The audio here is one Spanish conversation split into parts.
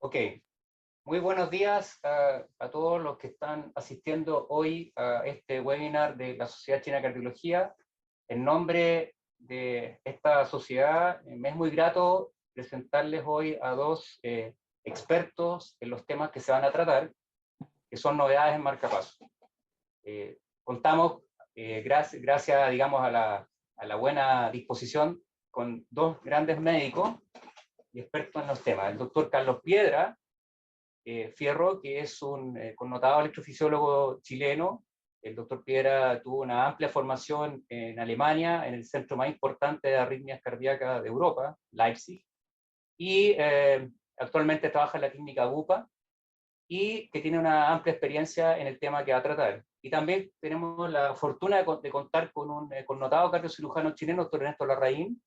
Ok, muy buenos días a todos los que están asistiendo hoy a este webinar de la Sociedad China de Cardiología. En nombre de esta sociedad, me es muy grato presentarles hoy a dos expertos en los temas que se van a tratar, que son novedades en marcapasos. Contamos, gracias digamos, a la buena disposición, con dos grandes médicos y expertos en los temas. El doctor Carlos Piedra Fierro, que es un connotado electrofisiólogo chileno. El doctor Piedra tuvo una amplia formación en Alemania, en el centro más importante de arritmias cardíacas de Europa, Leipzig, y actualmente trabaja en la clínica BUPA, y que tiene una amplia experiencia en el tema que va a tratar. Y también tenemos la fortuna de contar con un connotado cardiocirujano chileno, doctor Ernesto Larraín.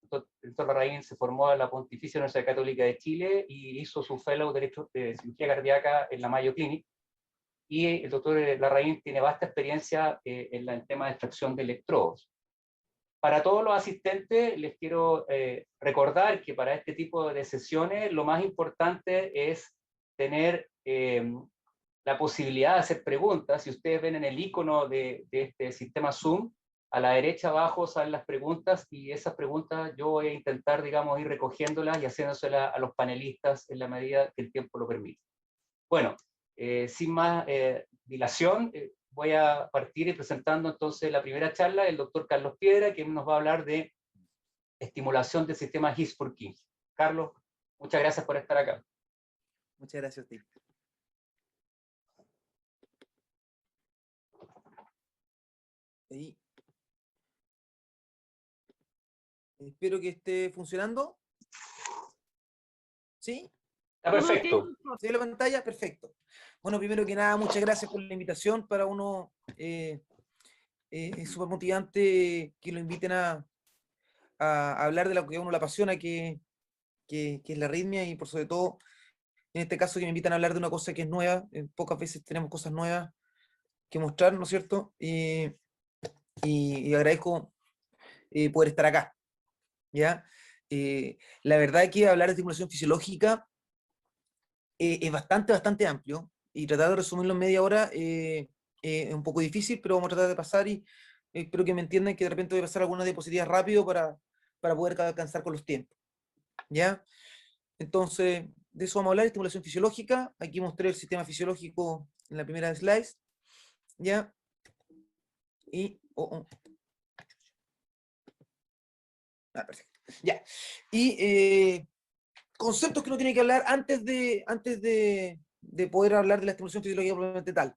El doctor Larraín se formó en la Pontificia Universidad Católica de Chile y hizo su fellow de cirugía cardíaca en la Mayo Clinic. Y el doctor Larraín tiene vasta experiencia en el tema de extracción de electrodos. Para todos los asistentes, les quiero recordar que para este tipo de sesiones lo más importante es tener la posibilidad de hacer preguntas. Si ustedes ven en el icono de este sistema Zoom, a la derecha abajo salen las preguntas, y esas preguntas yo voy a intentar, digamos, ir recogiéndolas y haciéndoselas a los panelistas en la medida que el tiempo lo permite. Bueno, sin más dilación, voy a partir presentando entonces la primera charla, el doctor Carlos Piedra, que nos va a hablar de estimulación del sistema HIS-Purkinje. Carlos, muchas gracias por estar acá. Muchas gracias a ti. Ahí. Espero que esté funcionando. ¿Sí? Está perfecto. ¿Se ve la pantalla? Perfecto. Bueno, primero que nada, muchas gracias por la invitación. Para uno es súper motivante que lo inviten a hablar de lo que a uno le apasiona, que es la arritmia, y por sobre todo, en este caso, que me invitan a hablar de una cosa que es nueva. Pocas veces tenemos cosas nuevas que mostrar, ¿no es cierto? Y agradezco poder estar acá. ¿Ya? La verdad es que hablar de estimulación fisiológica es bastante amplio, y tratar de resumirlo en media hora es un poco difícil, pero vamos a tratar de pasar, y espero que me entiendan que de repente voy a pasar algunas diapositivas rápido para poder alcanzar con los tiempos. ¿Ya? Entonces, de eso vamos a hablar, estimulación fisiológica. Aquí mostré el sistema fisiológico en la primera slide. ¿Ya? Y... perfecto. Ya. Y conceptos que uno tiene que hablar antes de poder hablar de la estimulación fisiológica probablemente tal.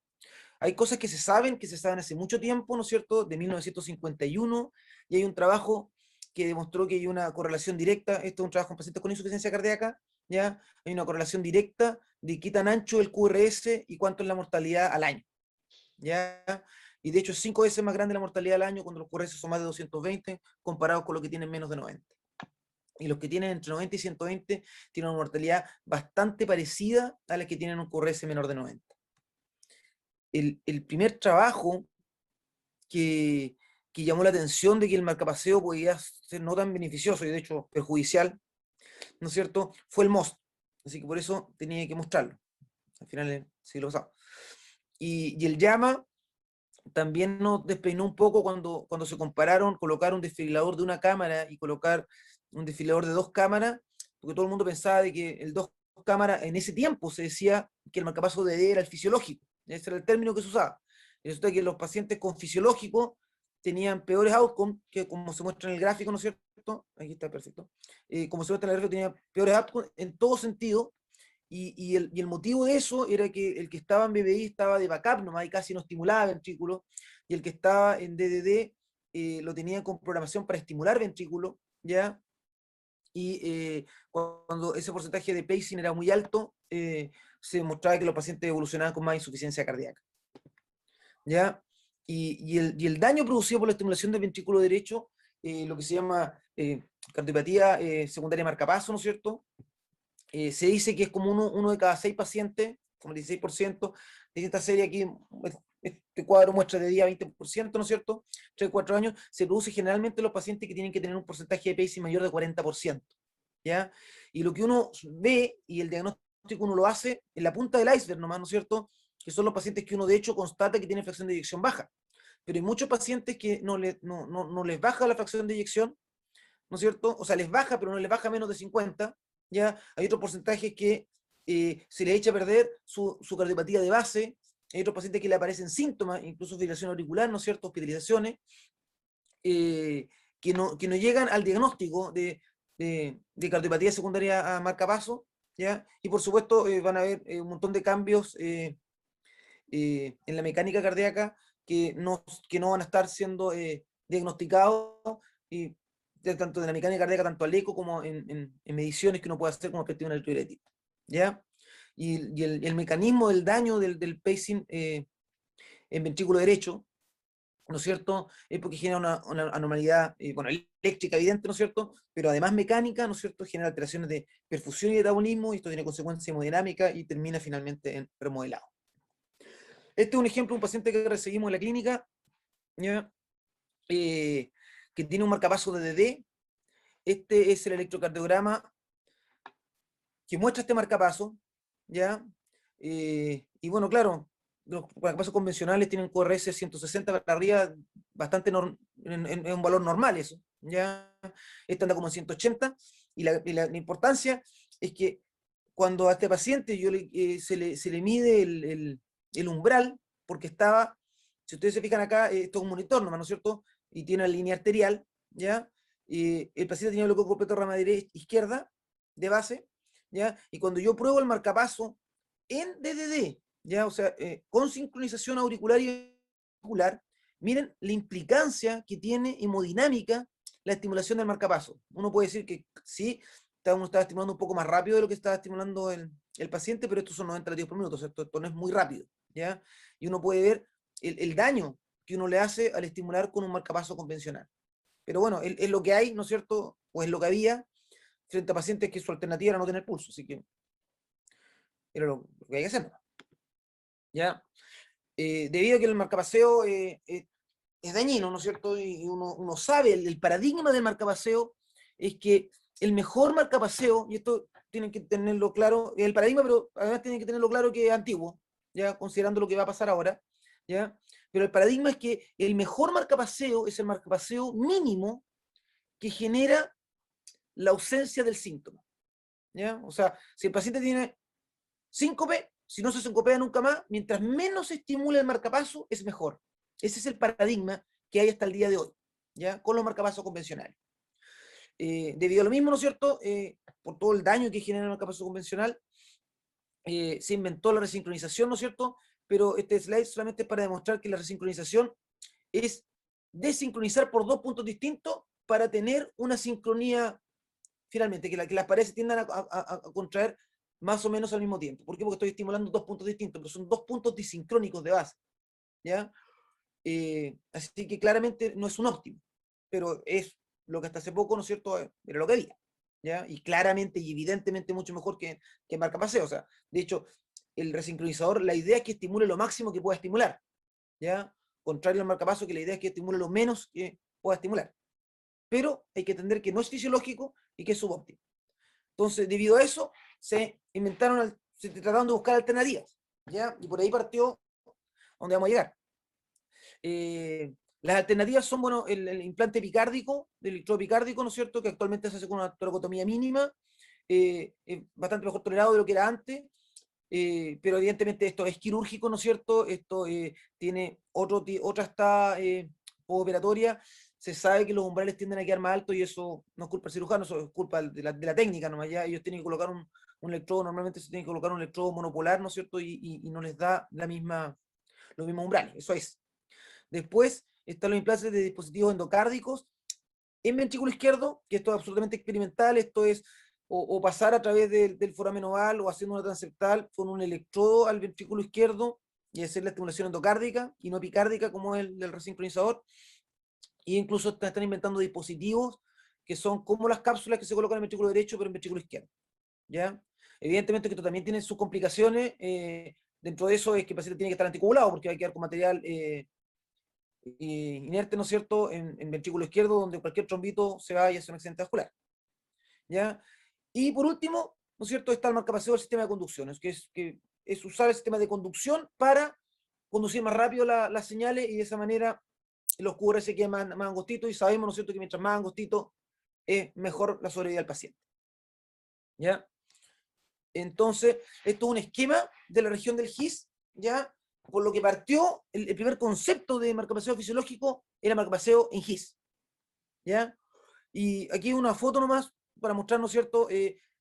Hay cosas que se saben hace mucho tiempo, ¿no es cierto?, de 1951, y hay un trabajo que demostró que hay una correlación directa. Esto es un trabajo en pacientes con insuficiencia cardíaca, ¿ya? Hay una correlación directa de qué tan ancho el QRS y cuánto es la mortalidad al año, ¿ya? Y de hecho es 5 veces más grande la mortalidad al año cuando los QRS son más de 220, comparados con los que tienen menos de 90. Y los que tienen entre 90 y 120 tienen una mortalidad bastante parecida a la que tienen un QRS menor de 90. El primer trabajo que llamó la atención de que el marcapaseo podía ser no tan beneficioso y de hecho perjudicial, ¿no es cierto?, fue el MOST. Así que por eso tenía que mostrarlo. Al final del siglo pasado. Y el JAMA también nos despeinó un poco cuando se compararon colocar un desfibrilador de una cámara y colocar un desfibrilador de 2 cámaras, porque todo el mundo pensaba de que el 2 cámaras, en ese tiempo se decía que el marcapaso de D era el fisiológico, ese era el término que se usaba. Y resulta que los pacientes con fisiológico tenían peores outcomes, que como se muestra en el gráfico, ¿no es cierto? Aquí está perfecto. Como se muestra en el gráfico, tenían peores outcomes en todo sentido. Y el motivo de eso era que el que estaba en BBI estaba de backup nomás y casi no estimulaba ventrículo, y el que estaba en DDD lo tenía con programación para estimular ventrículo, ¿ya? Y cuando ese porcentaje de pacing era muy alto, se mostraba que los pacientes evolucionaban con más insuficiencia cardíaca, ¿ya? Y el daño producido por la estimulación del ventrículo derecho, lo que se llama cardiopatía secundaria marcapaso, ¿no es cierto?, se dice que es como uno de cada 6 pacientes, como el 16%, de esta serie aquí, este cuadro muestra de 10 a 20%, ¿no es cierto?, 3 4 años, se produce generalmente en los pacientes que tienen que tener un porcentaje de pacing mayor de 40%, ¿ya? Y lo que uno ve, y el diagnóstico uno lo hace en la punta del iceberg nomás, ¿no es cierto? Que son los pacientes que uno de hecho constata que tienen fracción de eyección baja. Pero hay muchos pacientes que no les baja la fracción de eyección, ¿no es cierto? O sea, les baja, pero no les baja menos de 50, ¿ya? Hay otros porcentajes que se les echa a perder su cardiopatía de base, hay otros pacientes que le aparecen síntomas, incluso fibrilación auricular, ¿no es cierto? Hospitalizaciones, que no llegan al diagnóstico de cardiopatía secundaria a marcapaso, ¿ya? Y por supuesto van a haber un montón de cambios en la mecánica cardíaca que no van a estar siendo diagnosticados, y tanto de la mecánica cardíaca, tanto al eco como en mediciones que uno puede hacer como perspectiva electroeléctrica, ¿ya? Y el mecanismo del daño del pacing en ventrículo derecho, ¿no es cierto? Es porque genera una anormalidad, bueno, eléctrica evidente, ¿no es cierto? Pero además mecánica, ¿no es cierto? Genera alteraciones de perfusión y metabolismo, y esto tiene consecuencias hemodinámicas y termina finalmente en remodelado. Este es un ejemplo de un paciente que recibimos en la clínica, ¿ya? Que tiene un marcapaso de DD. Este es el electrocardiograma que muestra este marcapaso, ¿ya? Y bueno, claro, los marcapasos convencionales tienen QRS 160 para arriba, bastante en un valor normal eso, ¿ya? Este anda como en 180, y la importancia es que cuando a este paciente se le mide el umbral, porque estaba, si ustedes se fijan acá, esto es un monitor nomás, ¿no es cierto? Y tiene la línea arterial, ¿ya? El paciente tenía bloqueo completo de rama izquierda de base, ¿ya? Y cuando yo pruebo el marcapaso en DDD, ¿ya? O sea, con sincronización auricular y auricular, miren la implicancia que tiene hemodinámica la estimulación del marcapaso. Uno puede decir que sí, uno estaba estimulando un poco más rápido de lo que estaba estimulando el paciente, pero estos son 90 latidos por minuto, o sea, esto no es muy rápido, ¿ya? Y uno puede ver el daño que uno le hace al estimular con un marcapaso convencional. Pero bueno, es lo que hay, ¿no es cierto? O es lo que había frente a pacientes que su alternativa era no tener pulso, así que era lo que hay que hacer, ¿ya? Debido a que el marcapaseo es dañino, ¿no es cierto? Y uno sabe, el paradigma del marcapaseo es que el mejor marcapaseo, y esto tienen que tenerlo claro, el paradigma, pero además tienen que tenerlo claro que es antiguo, ya considerando lo que va a pasar ahora, ¿ya? Pero el paradigma es que el mejor marcapaseo es el marcapaseo mínimo que genera la ausencia del síntoma, ¿ya? O sea, si el paciente tiene síncope, si no se sincopea nunca más, mientras menos se estimula el marcapaso, es mejor. Ese es el paradigma que hay hasta el día de hoy, ¿ya? Con los marcapasos convencionales. Debido a lo mismo, ¿no es cierto? Por todo el daño que genera el marcapaso convencional, se inventó la resincronización, ¿no es cierto? Pero este slide solamente es para demostrar que la resincronización es desincronizar por dos puntos distintos para tener una sincronía finalmente, que las paredes tiendan a contraer más o menos al mismo tiempo. ¿Por qué? Porque estoy estimulando dos puntos distintos, pero son dos puntos disincrónicos de base, ¿ya? Así que claramente no es un óptimo, pero es lo que hasta hace poco, ¿no es cierto?, era lo que había, ¿ya? Y claramente y evidentemente mucho mejor que marcapaseo. O sea, de hecho, el resincronizador, la idea es que estimule lo máximo que pueda estimular, ¿ya? Contrario al marcapaso, que la idea es que estimule lo menos que pueda estimular. Pero hay que entender que no es fisiológico y que es subóptimo. Entonces, debido a eso, se trataron de buscar alternativas, ¿ya? Y por ahí partió donde vamos a llegar. Las alternativas son, bueno, el implante epicárdico, el electrodo epicárdico, ¿no es cierto?, que actualmente se hace con una toracotomía mínima, bastante mejor tolerado de lo que era antes, pero evidentemente esto es quirúrgico, ¿no es cierto? Esto tiene otra está operatoria. Se sabe que los umbrales tienden a quedar más altos y eso no es culpa del cirujano, eso es culpa de la técnica nomás. Ya ellos tienen que colocar un electrodo, normalmente se tiene que colocar un electrodo monopolar, ¿no es cierto? Y no les da los mismos umbrales, eso es. Después están los implantes de dispositivos endocárdicos en ventrículo izquierdo, que esto es absolutamente experimental. Esto es o pasar a través del foramen oval o haciendo una transeptal con un electrodo al ventrículo izquierdo y hacer la estimulación endocárdica y no epicárdica como el del resincronizador. E incluso están inventando dispositivos que son como las cápsulas que se colocan en el ventrículo derecho, pero en el ventrículo izquierdo, ¿ya? Evidentemente que esto también tiene sus complicaciones. Dentro de eso es que el paciente tiene que estar anticoagulado porque va a quedar con material inerte, ¿no es cierto?, en ventrículo izquierdo, donde cualquier trombito se va y hace un accidente vascular, ¿ya? Y por último, ¿no es cierto?, está el marcapaseo del sistema de conducción, que es usar el sistema de conducción para conducir más rápido las señales, y de esa manera los QRS quedan más angostitos, y sabemos, ¿no es cierto?, que mientras más angostito es mejor la sobrevida del paciente. ¿Ya? Entonces, esto es un esquema de la región del GIS, ¿ya? Por lo que partió, el primer concepto de marcapaseo fisiológico era marcapaseo en GIS, ¿ya? Y aquí una foto nomás para mostrar, ¿no es cierto?,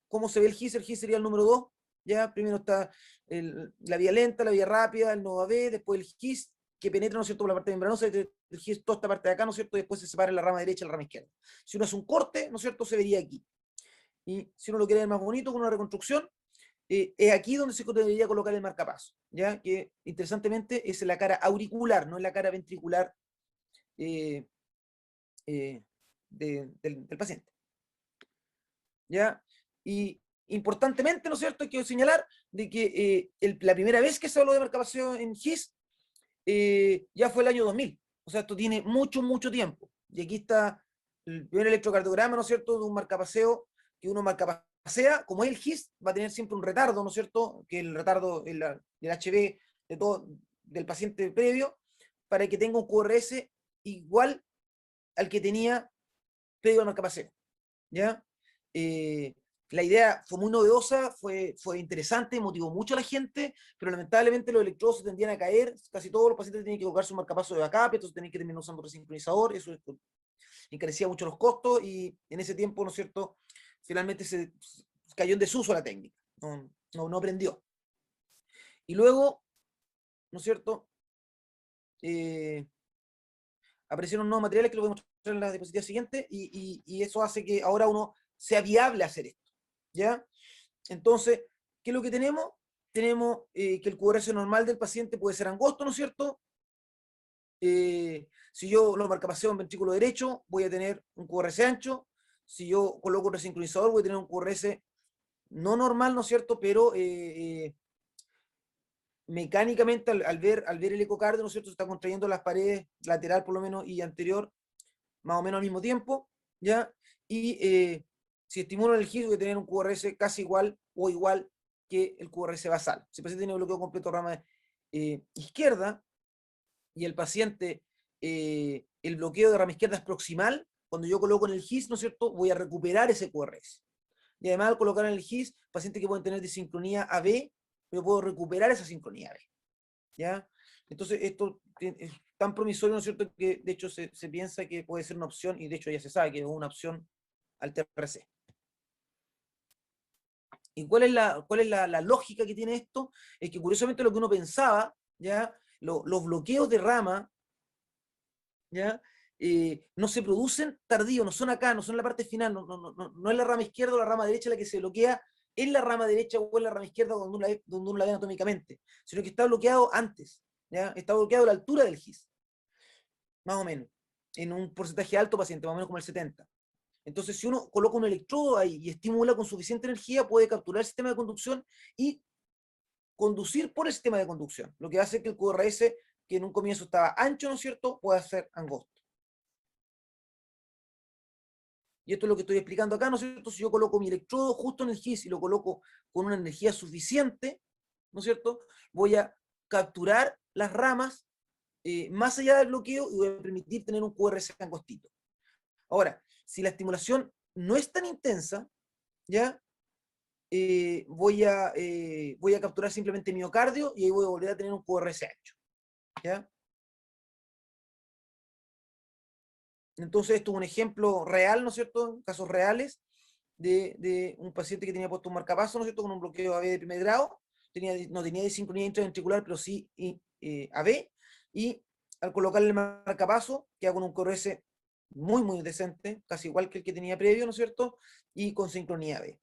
cómo se ve el GIS. El GIS sería el número 2, ¿ya? Primero está la vía lenta, la vía rápida, el nodo AB, después el GIS, que penetra, ¿no es cierto?, por la parte membranosa, el GIS, toda esta parte de acá, ¿no es cierto?, y después se separa en la rama derecha y la rama izquierda. Si uno hace un corte, ¿no es cierto?, se vería aquí. Y si uno lo quiere ver más bonito, con una reconstrucción, es aquí donde se debería colocar el marcapaso, ¿ya? Que interesantemente es en la cara auricular, no en la cara ventricular eh, del paciente, ¿ya? Y importantemente, ¿no es cierto?, hay que señalar de que la primera vez que se habló de marcapaseo en GIS ya fue el año 2000, o sea, esto tiene mucho, mucho tiempo. Y aquí está el primer electrocardiograma, ¿no es cierto?, de un marcapaseo, que uno marcapasea, como es el GIS, va a tener siempre un retardo, ¿no es cierto?, que el retardo del HB de todo, del paciente previo, para que tenga un QRS igual al que tenía previo al marcapaseo, ¿ya? La idea fue muy novedosa, fue interesante, motivó mucho a la gente, pero lamentablemente los electrodos se tendían a caer, casi todos los pacientes tenían que colocar su marcapaso de backup, entonces tenían que terminar usando resincronizador, eso encarecía mucho los costos, y en ese tiempo, ¿no es cierto?, finalmente se cayó en desuso la técnica, no aprendió. Y luego, ¿no es cierto?, aparecieron nuevos materiales que lo voy a mostrar en la diapositiva siguiente, y eso hace que ahora uno sea viable hacer esto, ¿ya? Entonces, ¿qué es lo que tenemos? Tenemos que el QRS normal del paciente puede ser angosto, ¿no es cierto? Si yo lo marcapaseo en ventrículo derecho, voy a tener un QRS ancho. Si yo coloco un resincronizador, voy a tener un QRS no normal, ¿no es cierto?, pero mecánicamente al ver el ecocardio, ¿no es cierto?, se está contrayendo las paredes lateral por lo menos y anterior más o menos al mismo tiempo, ¿ya? Y si estimulo el GIS voy a tener un QRS casi igual o igual que el QRS basal. Si el paciente tiene bloqueo completo rama izquierda, y el paciente, el bloqueo de rama izquierda es proximal, cuando yo coloco en el GIS, ¿no es cierto?, voy a recuperar ese QRS. Y además al colocar en el GIS, pacientes que pueden tener disincronía AB, yo puedo recuperar esa sincronía AB, ¿ya? Entonces esto es tan promisorio, ¿no es cierto?, que de hecho se piensa que puede ser una opción, y de hecho ya se sabe que es una opción al TRC. ¿Y cuál es la lógica que tiene esto? Es que curiosamente lo que uno pensaba, ¿ya?, los bloqueos de rama, ¿ya?, no se producen tardíos, no son acá, no son en la parte final, no es la rama izquierda o la rama derecha la que se bloquea en la rama derecha o en la rama izquierda donde uno la ve anatómicamente, sino que está bloqueado antes, ¿ya? Está bloqueado a la altura del GIS, más o menos, en un porcentaje alto paciente, más o menos como el 70%. Entonces, si uno coloca un electrodo ahí y estimula con suficiente energía, puede capturar el sistema de conducción y conducir por el sistema de conducción, lo que hace que el QRS, que en un comienzo estaba ancho, ¿no es cierto?, pueda ser angosto. Y esto es lo que estoy explicando acá, ¿no es cierto? Si yo coloco mi electrodo justo en el GIS y lo coloco con una energía suficiente, ¿no es cierto?, voy a capturar las ramas más allá del bloqueo y voy a permitir tener un QRS angostito. Ahora, si la estimulación no es tan intensa, ¿ya? Voy a capturar simplemente miocardio y ahí voy a volver a tener un QRS ancho, ¿ya? Entonces esto es un ejemplo real, ¿no es cierto?, casos reales de un paciente que tenía puesto un marcapaso, ¿no es cierto?, con un bloqueo AB de primer grado, no tenía disincronía intraventricular, pero sí AB, y al colocarle el marcapaso, queda con un QRS muy, muy decente, casi igual que el que tenía previo, ¿no es cierto?, y con sincronía AB.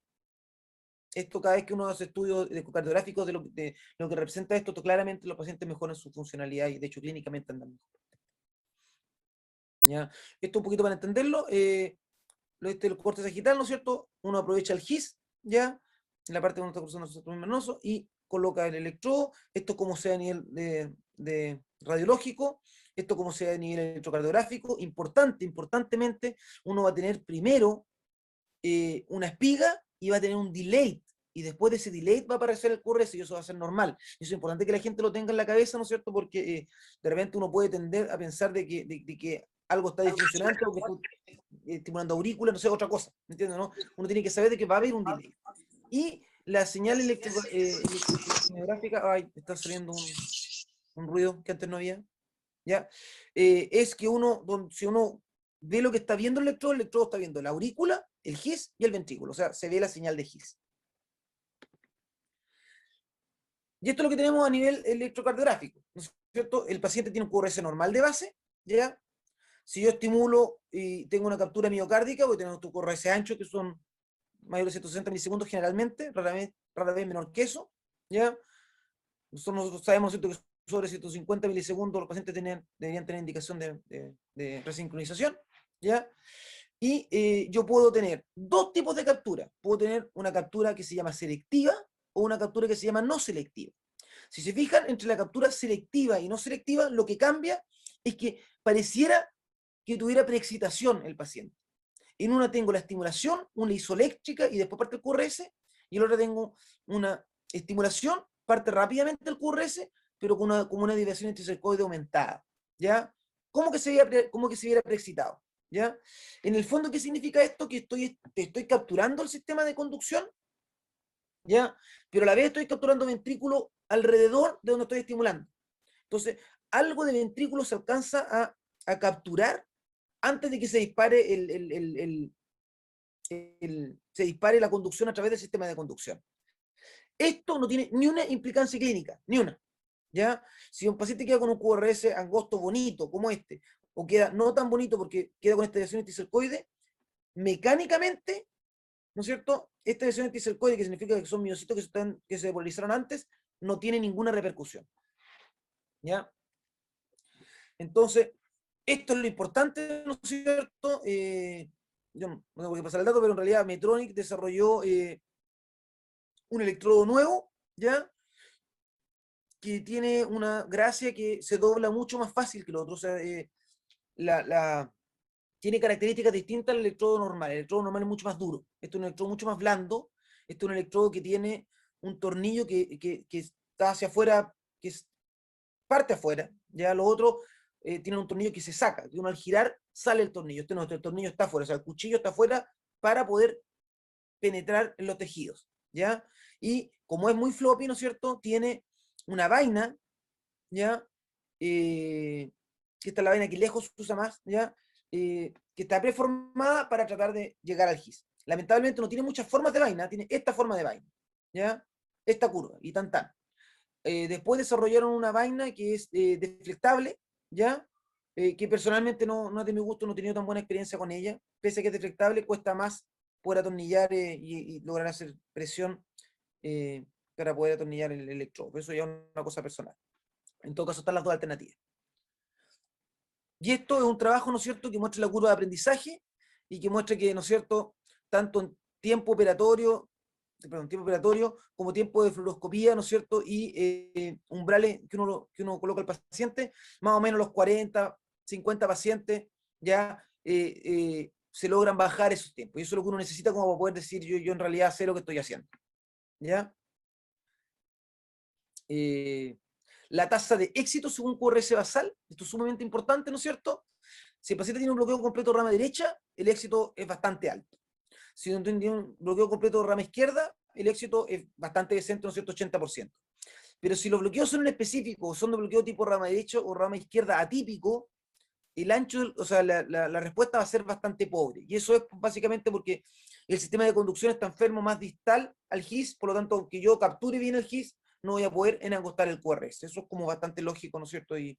Esto cada vez que uno hace estudios cardiográficos de lo que representa esto, claramente los pacientes mejoran su funcionalidad y de hecho clínicamente andan mejor. ¿Ya? Esto un poquito para entenderlo, el corte sagital, ¿no es cierto? Uno aprovecha el GIS, ¿ya? En la parte donde está cruzando el sistema membranoso y coloca el electrodo, esto como sea a nivel de radiológico, esto como sea a nivel electrocardiográfico, importantemente, uno va a tener primero una espiga y va a tener un delay y después de ese delay va a aparecer el QRS y eso va a ser normal. Y eso es importante que la gente lo tenga en la cabeza, ¿no es cierto? Porque de repente uno puede tender a pensar de que algo está disfuncionante o que está estimulando aurícula, no sé, otra cosa, ¿me entiendes? ¿No? Uno tiene que saber de que va a haber un delay. Y la señal electrocardiográfica, ay, está saliendo un ruido que antes no había, ¿ya? Es que si uno ve lo que está viendo el electrodo está viendo la aurícula, el GIS y el ventrículo, o sea, se ve la señal de GIS. Y esto es lo que tenemos a nivel electrocardiográfico, ¿no es cierto? El paciente tiene un QRS normal de base, ¿ya? Si yo estimulo y tengo una captura miocárdica, voy a tener un QRS ancho, que son mayores de 160 milisegundos generalmente, rara vez menor que eso, ¿ya? Nosotros sabemos, ¿cierto?, que sobre 150 milisegundos los pacientes deberían tener indicación de resincronización, ¿ya? Y yo puedo tener dos tipos de captura. Puedo tener una captura que se llama selectiva o una captura que se llama no selectiva. Si se fijan, entre la captura selectiva y no selectiva, lo que cambia es que pareciera que tuviera preexcitación el paciente. En una tengo la estimulación, una isoeléctrica y después parte el QRS, y en la otra tengo una estimulación, parte rápidamente el QRS, pero con una desviación intracercoide aumentada, ¿ya? ¿Cómo que se viera preexcitado? ¿Ya? En el fondo, ¿qué significa esto? Que estoy capturando el sistema de conducción, ¿ya? Pero a la vez estoy capturando ventrículo alrededor de donde estoy estimulando. Entonces, algo de ventrículo se alcanza a capturar antes de que se dispare se dispare la conducción a través del sistema de conducción. Esto no tiene ni una implicancia clínica, ni una. ¿Ya? Si un paciente queda con un QRS angosto bonito, como este, o queda no tan bonito porque queda con esta desviación anticercoide, mecánicamente, ¿no es cierto? Esta desviación anticercoide, que significa que son miocitos que se depolarizaron antes, no tiene ninguna repercusión. ¿Ya? Entonces, esto es lo importante, ¿no es cierto? Yo no tengo que pasar el dato, pero en realidad Medtronic desarrolló un electrodo nuevo, ¿ya? Que tiene una gracia que se dobla mucho más fácil que el otro. O sea, tiene características distintas al electrodo normal. El electrodo normal es mucho más duro. Este es un electrodo mucho más blando. Este es un electrodo que tiene un tornillo que está hacia afuera, parte afuera. Ya lo otro tiene un tornillo que se saca. Que uno al girar sale el tornillo. Este no, el tornillo está afuera. O sea, el cuchillo está afuera para poder penetrar en los tejidos. ¿Ya? Y como es muy floppy, ¿no es cierto? Tiene una vaina, ¿ya? Que esta es la vaina que lejos se usa más, ¿ya? Que está preformada para tratar de llegar al GIS. Lamentablemente no tiene muchas formas de vaina, tiene esta forma de vaina, ¿ya? Esta curva, y tan tan. Después desarrollaron una vaina que es deflectable, ¿ya? Que personalmente no es de mi gusto, no he tenido tan buena experiencia con ella. Pese a que es deflectable, cuesta más poder atornillar y lograr hacer presión para poder atornillar el electrodo. Eso ya es una cosa personal. En todo caso, están las dos alternativas. Y esto es un trabajo, ¿no es cierto?, que muestra la curva de aprendizaje y que muestra que, ¿no es cierto?, tanto en tiempo operatorio como tiempo de fluoroscopía, ¿no es cierto?, y umbrales que uno coloca al paciente, más o menos los 40, 50 pacientes, ya se logran bajar esos tiempos. Y eso es lo que uno necesita como para poder decir, yo en realidad sé lo que estoy haciendo. ¿Ya? La tasa de éxito según QRS basal, esto es sumamente importante, ¿no es cierto? Si el paciente tiene un bloqueo completo de rama derecha, el éxito es bastante alto. Si tiene un bloqueo completo de rama izquierda, el éxito es bastante decente, ¿no es cierto? 80%. Pero si los bloqueos son en específico, son de bloqueo tipo rama derecha o rama izquierda atípico, el ancho, o sea, la respuesta va a ser bastante pobre. Y eso es básicamente porque el sistema de conducción está enfermo más distal al GIS, por lo tanto, aunque yo capture bien el GIS, no voy a poder enangostar el QRS. Eso es como bastante lógico, ¿no es cierto? Y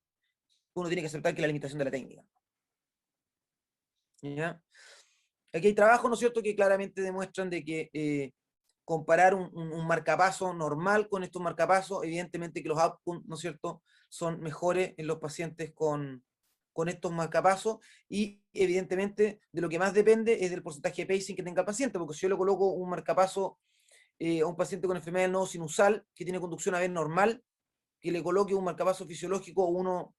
uno tiene que aceptar que es la limitación de la técnica. ¿Ya? Aquí hay trabajos, ¿no es cierto?, que claramente demuestran de que comparar un marcapaso normal con estos marcapasos, evidentemente que los outcomes, ¿no es cierto?, son mejores en los pacientes con estos marcapasos, y evidentemente de lo que más depende es del porcentaje de pacing que tenga el paciente, porque si yo le coloco un marcapaso a un paciente con enfermedad del nodo sinusal que tiene conducción a ver normal, que le coloque un marcapaso fisiológico o uno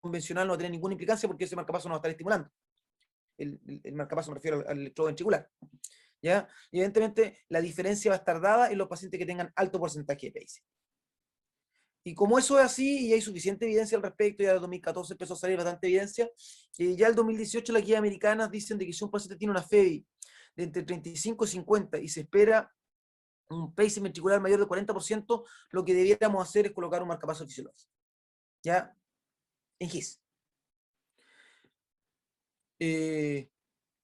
convencional no va a tener ninguna implicancia porque ese marcapaso no va a estar estimulando. El marcapaso me refiero al electrodo ventricular. ¿ya? Y evidentemente la diferencia va a estar dada en los pacientes que tengan alto porcentaje de pacing. Y como eso es así, y hay suficiente evidencia al respecto, ya en el 2014 empezó a salir bastante evidencia, ya el 2018 las guías americanas dicen de que si un paciente tiene una FEBI de entre 35 y 50 y se espera un pacing ventricular mayor del 40%, lo que debiéramos hacer es colocar un marcapaso fisiológico, ¿ya? En GIS.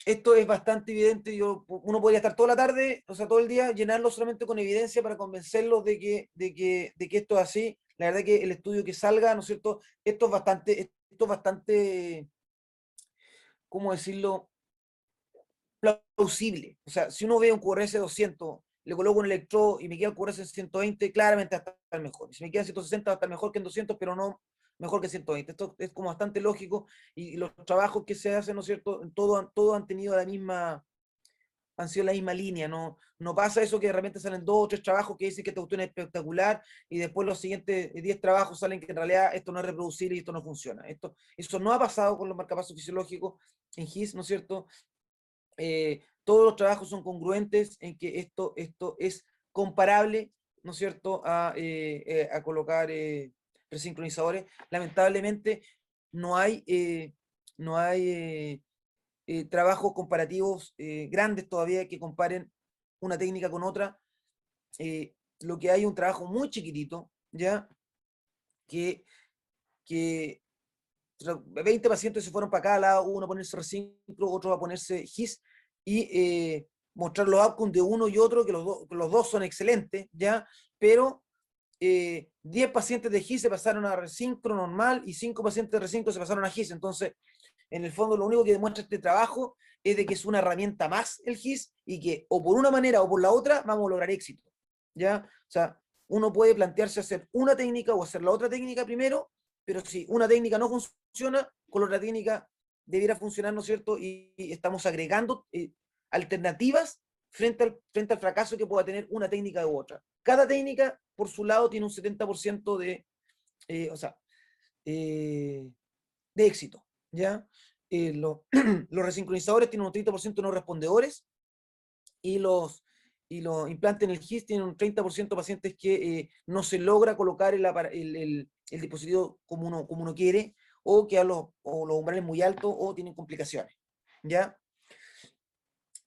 Esto es bastante evidente, uno podría estar toda la tarde, o sea, todo el día, llenarlo solamente con evidencia para convencerlos de que esto es así. La verdad que el estudio que salga, ¿no es cierto? Esto es bastante, ¿cómo decirlo? Plausible. O sea, si uno ve un QRS 200, le coloco un electrodo y me queda el QRS 120, claramente va a estar mejor. Si me queda 160, va a estar mejor que en 200, pero no mejor que 120. Esto es como bastante lógico, y los trabajos que se hacen, ¿no es cierto? Todo han tenido han sido la misma línea. No pasa eso que de repente salen 2 o 3 trabajos que dicen que esta cuestión es espectacular y después los siguientes 10 trabajos salen que en realidad esto no es reproducible y esto no funciona. Eso no ha pasado con los marcapasos fisiológicos en GIS, ¿no es cierto? Todos los trabajos son congruentes en que esto es comparable, ¿no es cierto?, a colocar resincronizadores. Lamentablemente no hay, no hay trabajos comparativos grandes todavía que comparen una técnica con otra. Lo que hay es un trabajo muy chiquitito, ¿ya? Que 20 pacientes se fueron para cada lado, uno a ponerse Resincro, otro a ponerse GIS, y mostrar los outcomes de uno y otro, que los dos son excelentes, ¿ya? Pero 10 pacientes de GIS se pasaron a Resincro normal y 5 pacientes de Resincro se pasaron a GIS. Entonces, en el fondo, lo único que demuestra este trabajo es de que es una herramienta más el GIS y que o por una manera o por la otra vamos a lograr éxito, ¿ya? O sea, uno puede plantearse hacer una técnica o hacer la otra técnica primero, pero si una técnica no funciona, con la otra técnica debiera funcionar, ¿no es cierto? Y estamos agregando alternativas frente al fracaso que pueda tener una técnica u otra. Cada técnica, por su lado, tiene un 70% o sea, de éxito, ¿ya? Los resincronizadores tienen un 30% de no respondedores, y los implantes en el GIS tienen un 30% de pacientes que no se logra colocar el dispositivo como uno quiere, o que los umbrales muy altos o tienen complicaciones, ¿ya?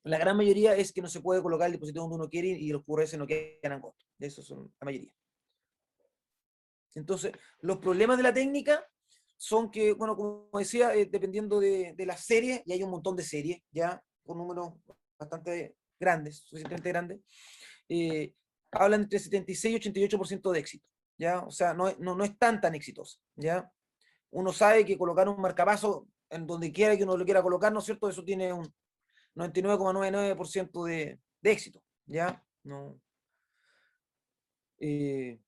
La gran mayoría es que no se puede colocar el dispositivo donde uno quiere y los QRS no quedan angostos. Esos son la mayoría. Entonces, los problemas de la técnica son que, bueno, como decía, dependiendo de la serie, y hay un montón de series, ya, con números bastante grandes, suficientemente grandes, hablan entre 76 y 88% de éxito, ¿ya? O sea, no es tan exitosa, ¿ya? Uno sabe que colocar un marcapaso en donde quiera que uno lo quiera colocar, ¿no es cierto? Eso tiene un 99,99% de éxito, ¿ya? No, eh,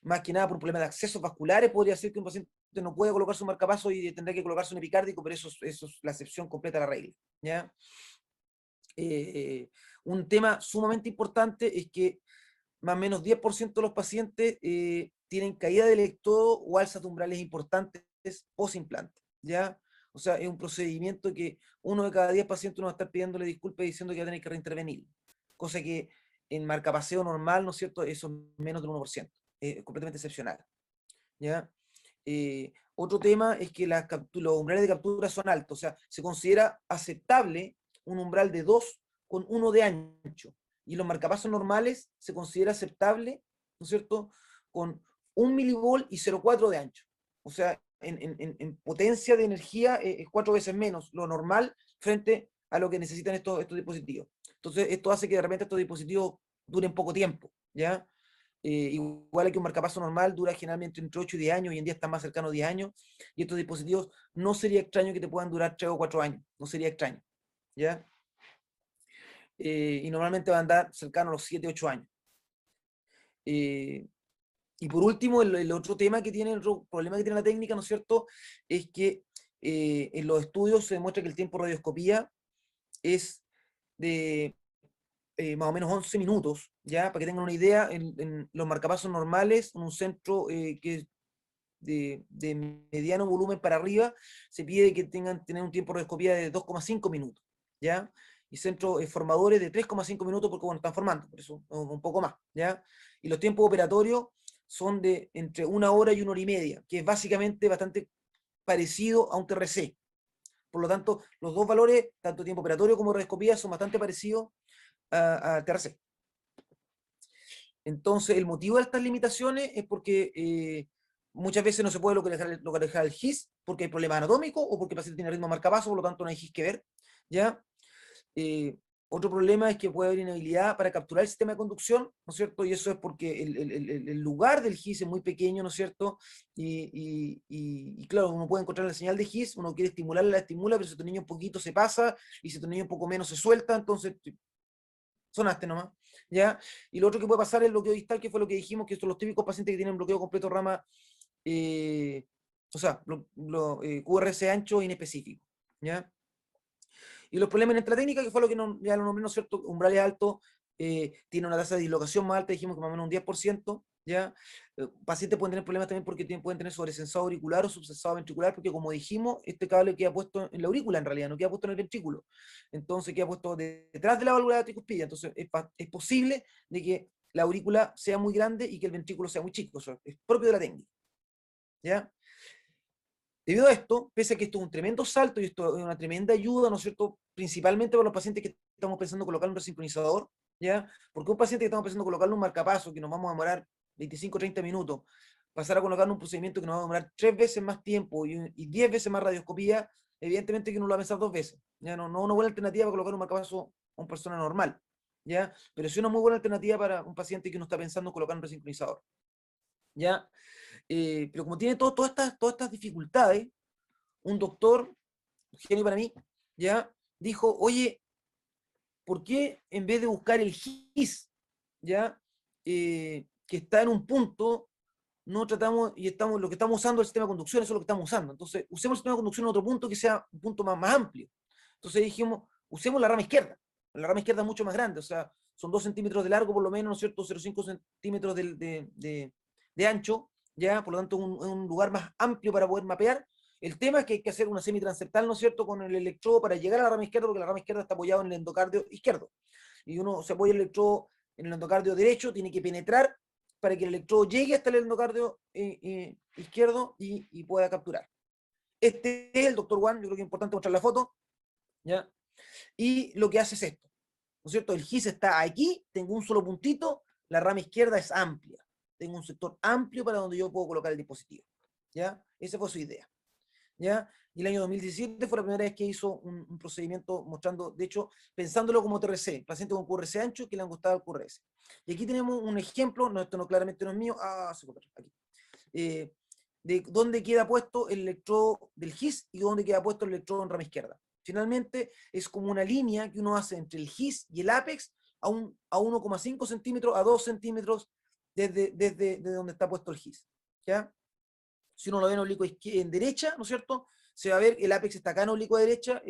más que nada por un problema de accesos vasculares, podría ser que un paciente no pueda colocar su marcapaso y tendrá que colocarse un epicárdico, pero eso es la excepción completa a la regla, ¿ya? Un tema sumamente importante es que más o menos 10% de los pacientes tienen caída de electrodo o alzas de umbrales importantes post-implante, ¿ya? O sea, es un procedimiento que uno de cada 10 pacientes uno va a estar pidiéndole disculpas y diciendo que va a tener que reintervenir, cosa que en marcapaseo normal, ¿no es cierto?, eso es menos del 1%, es completamente excepcional, ¿ya? Otro tema es que los umbrales de captura son altos, o sea, se considera aceptable un umbral de 2 con 1 de ancho, y los marcapasos normales se considera aceptable, ¿no es cierto?, con 1 milivol y 0,4 de ancho. O sea, en potencia de energía es 4 veces menos lo normal frente a lo que necesitan estos dispositivos. Entonces, esto hace que de repente estos dispositivos duren poco tiempo, ¿ya? Igual que un marcapaso normal dura generalmente entre 8 y 10 años, hoy en día está más cercano a 10 años, y estos dispositivos no sería extraño que te puedan durar 3 o 4 años, no sería extraño, ¿ya? Y normalmente van a andar cercano a los 7, 8 años. Y por último, el otro tema que tiene, el otro problema que tiene la técnica, ¿no es cierto?, es que en los estudios se demuestra que el tiempo de radioscopía es de más o menos 11 minutos, ¿ya? Para que tengan una idea, en los marcapasos normales, en un centro que es de mediano volumen para arriba, se pide que tengan tener un tiempo de radioscopía de 2,5 minutos, ¿ya? y centros formadores de 3,5 minutos porque, bueno, están formando, por eso un poco más, ¿ya? Y los tiempos operatorios son de entre 1 hora y 1 hora y media, que es básicamente bastante parecido a un TRC. Por lo tanto, los dos valores, tanto tiempo operatorio como radioscopía, son bastante parecidos a TRC. Entonces, el motivo de estas limitaciones es porque muchas veces no se puede localizar el GIS porque hay problemas anatómicos o porque el paciente tiene ritmo marcapaso, por lo tanto no hay GIS que ver, ¿ya? Otro problema es que puede haber inhabilidad para capturar el sistema de conducción, ¿no es cierto? Y eso es porque el lugar del GIS es muy pequeño, ¿no es cierto? Y claro, uno puede encontrar la señal de GIS, uno quiere estimularla, la estimula, pero si tu niño un poquito se pasa, y si tu niño un poco menos se suelta, entonces sonaste nomás, ¿ya? Y lo otro que puede pasar es el bloqueo distal, que fue lo que dijimos, que son los típicos pacientes que tienen bloqueo completo rama, o sea, QRS ancho inespecífico, ¿ya? Y los problemas en esta técnica, que fue lo que ya lo nombré, ¿no es cierto? Umbrales altos, tiene una tasa de dislocación más alta, dijimos que más o menos un 10%, ¿ya? Pacientes pueden tener problemas también porque pueden tener sobresensado auricular o subsensado ventricular, porque como dijimos, este cable queda puesto en la aurícula en realidad, no queda puesto en el ventrículo. Entonces queda puesto detrás de la válvula de tricuspidia. Entonces es posible de que la aurícula sea muy grande y que el ventrículo sea muy chico. Eso es propio de la técnica, ¿ya? Debido a esto, pese a que esto es un tremendo salto y esto es una tremenda ayuda, ¿no es cierto?, principalmente para los pacientes que estamos pensando colocar un resincronizador, ¿ya? Porque un paciente que estamos pensando colocarle un marcapaso, que nos vamos a demorar 25 o 30 minutos, pasar a colocar un procedimiento que nos va a demorar 3 veces más tiempo y 10 veces más radioscopía, evidentemente que uno lo va a pensar 2 veces, ¿ya? No una buena alternativa para colocar un marcapaso a una persona normal, ¿ya? Pero sí una muy buena alternativa para un paciente que uno está pensando colocar un resincronizador, ¿ya? Pero como tiene todas estas dificultades, un doctor, genio para mí, ya dijo, oye, ¿por qué en vez de buscar el GIS, ya, que está en un punto, no tratamos y lo que estamos usando el sistema de conducción, eso es lo que estamos usando? Entonces, usemos el sistema de conducción en otro punto que sea un punto más amplio. Entonces dijimos, usemos la rama izquierda. La rama izquierda es mucho más grande, o sea, son 2 centímetros de largo por lo menos, ¿no es cierto? 0,5 centímetros de ancho, ya, por lo tanto, un lugar más amplio para poder mapear. El tema es que hay que hacer una semitranseptal, ¿no es cierto?, con el electrodo para llegar a la rama izquierda, porque la rama izquierda está apoyada en el endocardio izquierdo. Y uno se apoya el electrodo en el endocardio derecho, tiene que penetrar para que el electrodo llegue hasta el endocardio izquierdo y pueda capturar. Este es el doctor Juan, yo creo que es importante mostrar la foto, ¿ya? Y lo que hace es esto, ¿no es cierto? El GIS está aquí, tengo un solo puntito, la rama izquierda es amplia, tengo un sector amplio para donde yo puedo colocar el dispositivo, ¿ya? Esa fue su idea, ¿ya? Y el año 2017 fue la primera vez que hizo un procedimiento mostrando, de hecho, pensándolo como TRC, paciente con QRS ancho que le han gustado el QRS. Y aquí tenemos un ejemplo, no, esto no claramente no es mío, aquí, de dónde queda puesto el electrodo del GIS y dónde queda puesto el electrodo en rama izquierda. Finalmente, es como una línea que uno hace entre el GIS y el ápex a 1,5 centímetros, a 2 centímetros desde donde está puesto el GIS, ¿ya? Si uno lo ve en oblicuo en derecha, ¿no es cierto?, se va a ver el ápex está acá en oblicuo derecha,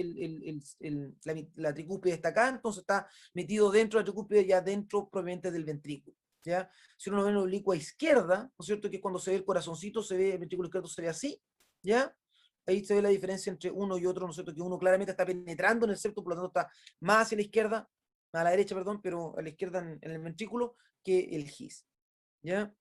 la tricúspide está acá, entonces está metido dentro de la tricúspide, ya dentro propiamente del ventrículo, ¿ya? Si uno lo ve en oblicuo izquierda, ¿no es cierto?, que es cuando se ve el corazoncito, se ve el ventrículo izquierdo, se ve así, ¿ya? Ahí se ve la diferencia entre uno y otro, ¿no es cierto?, que uno claramente está penetrando en el septo, por lo tanto está más hacia la izquierda, a la derecha, perdón, pero a la izquierda en el ventrículo, que el GIS, ¿ya?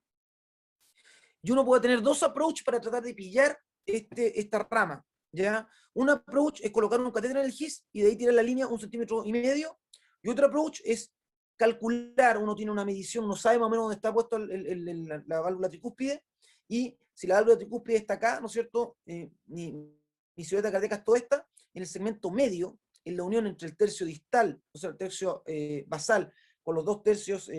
Y uno puede tener 2 approaches para tratar de pillar esta rama, ¿ya? Un approach es colocar un catéter en el GIS y de ahí tirar la línea 1,5 centímetros, y otro approach es calcular, uno tiene una medición, uno sabe más o menos dónde está puesto la válvula tricúspide, y si la válvula tricúspide está acá, ¿no es cierto?, mi silueta cardíaca es toda esta, en el segmento medio, en la unión entre el tercio distal, o sea, el tercio basal, con los 2 tercios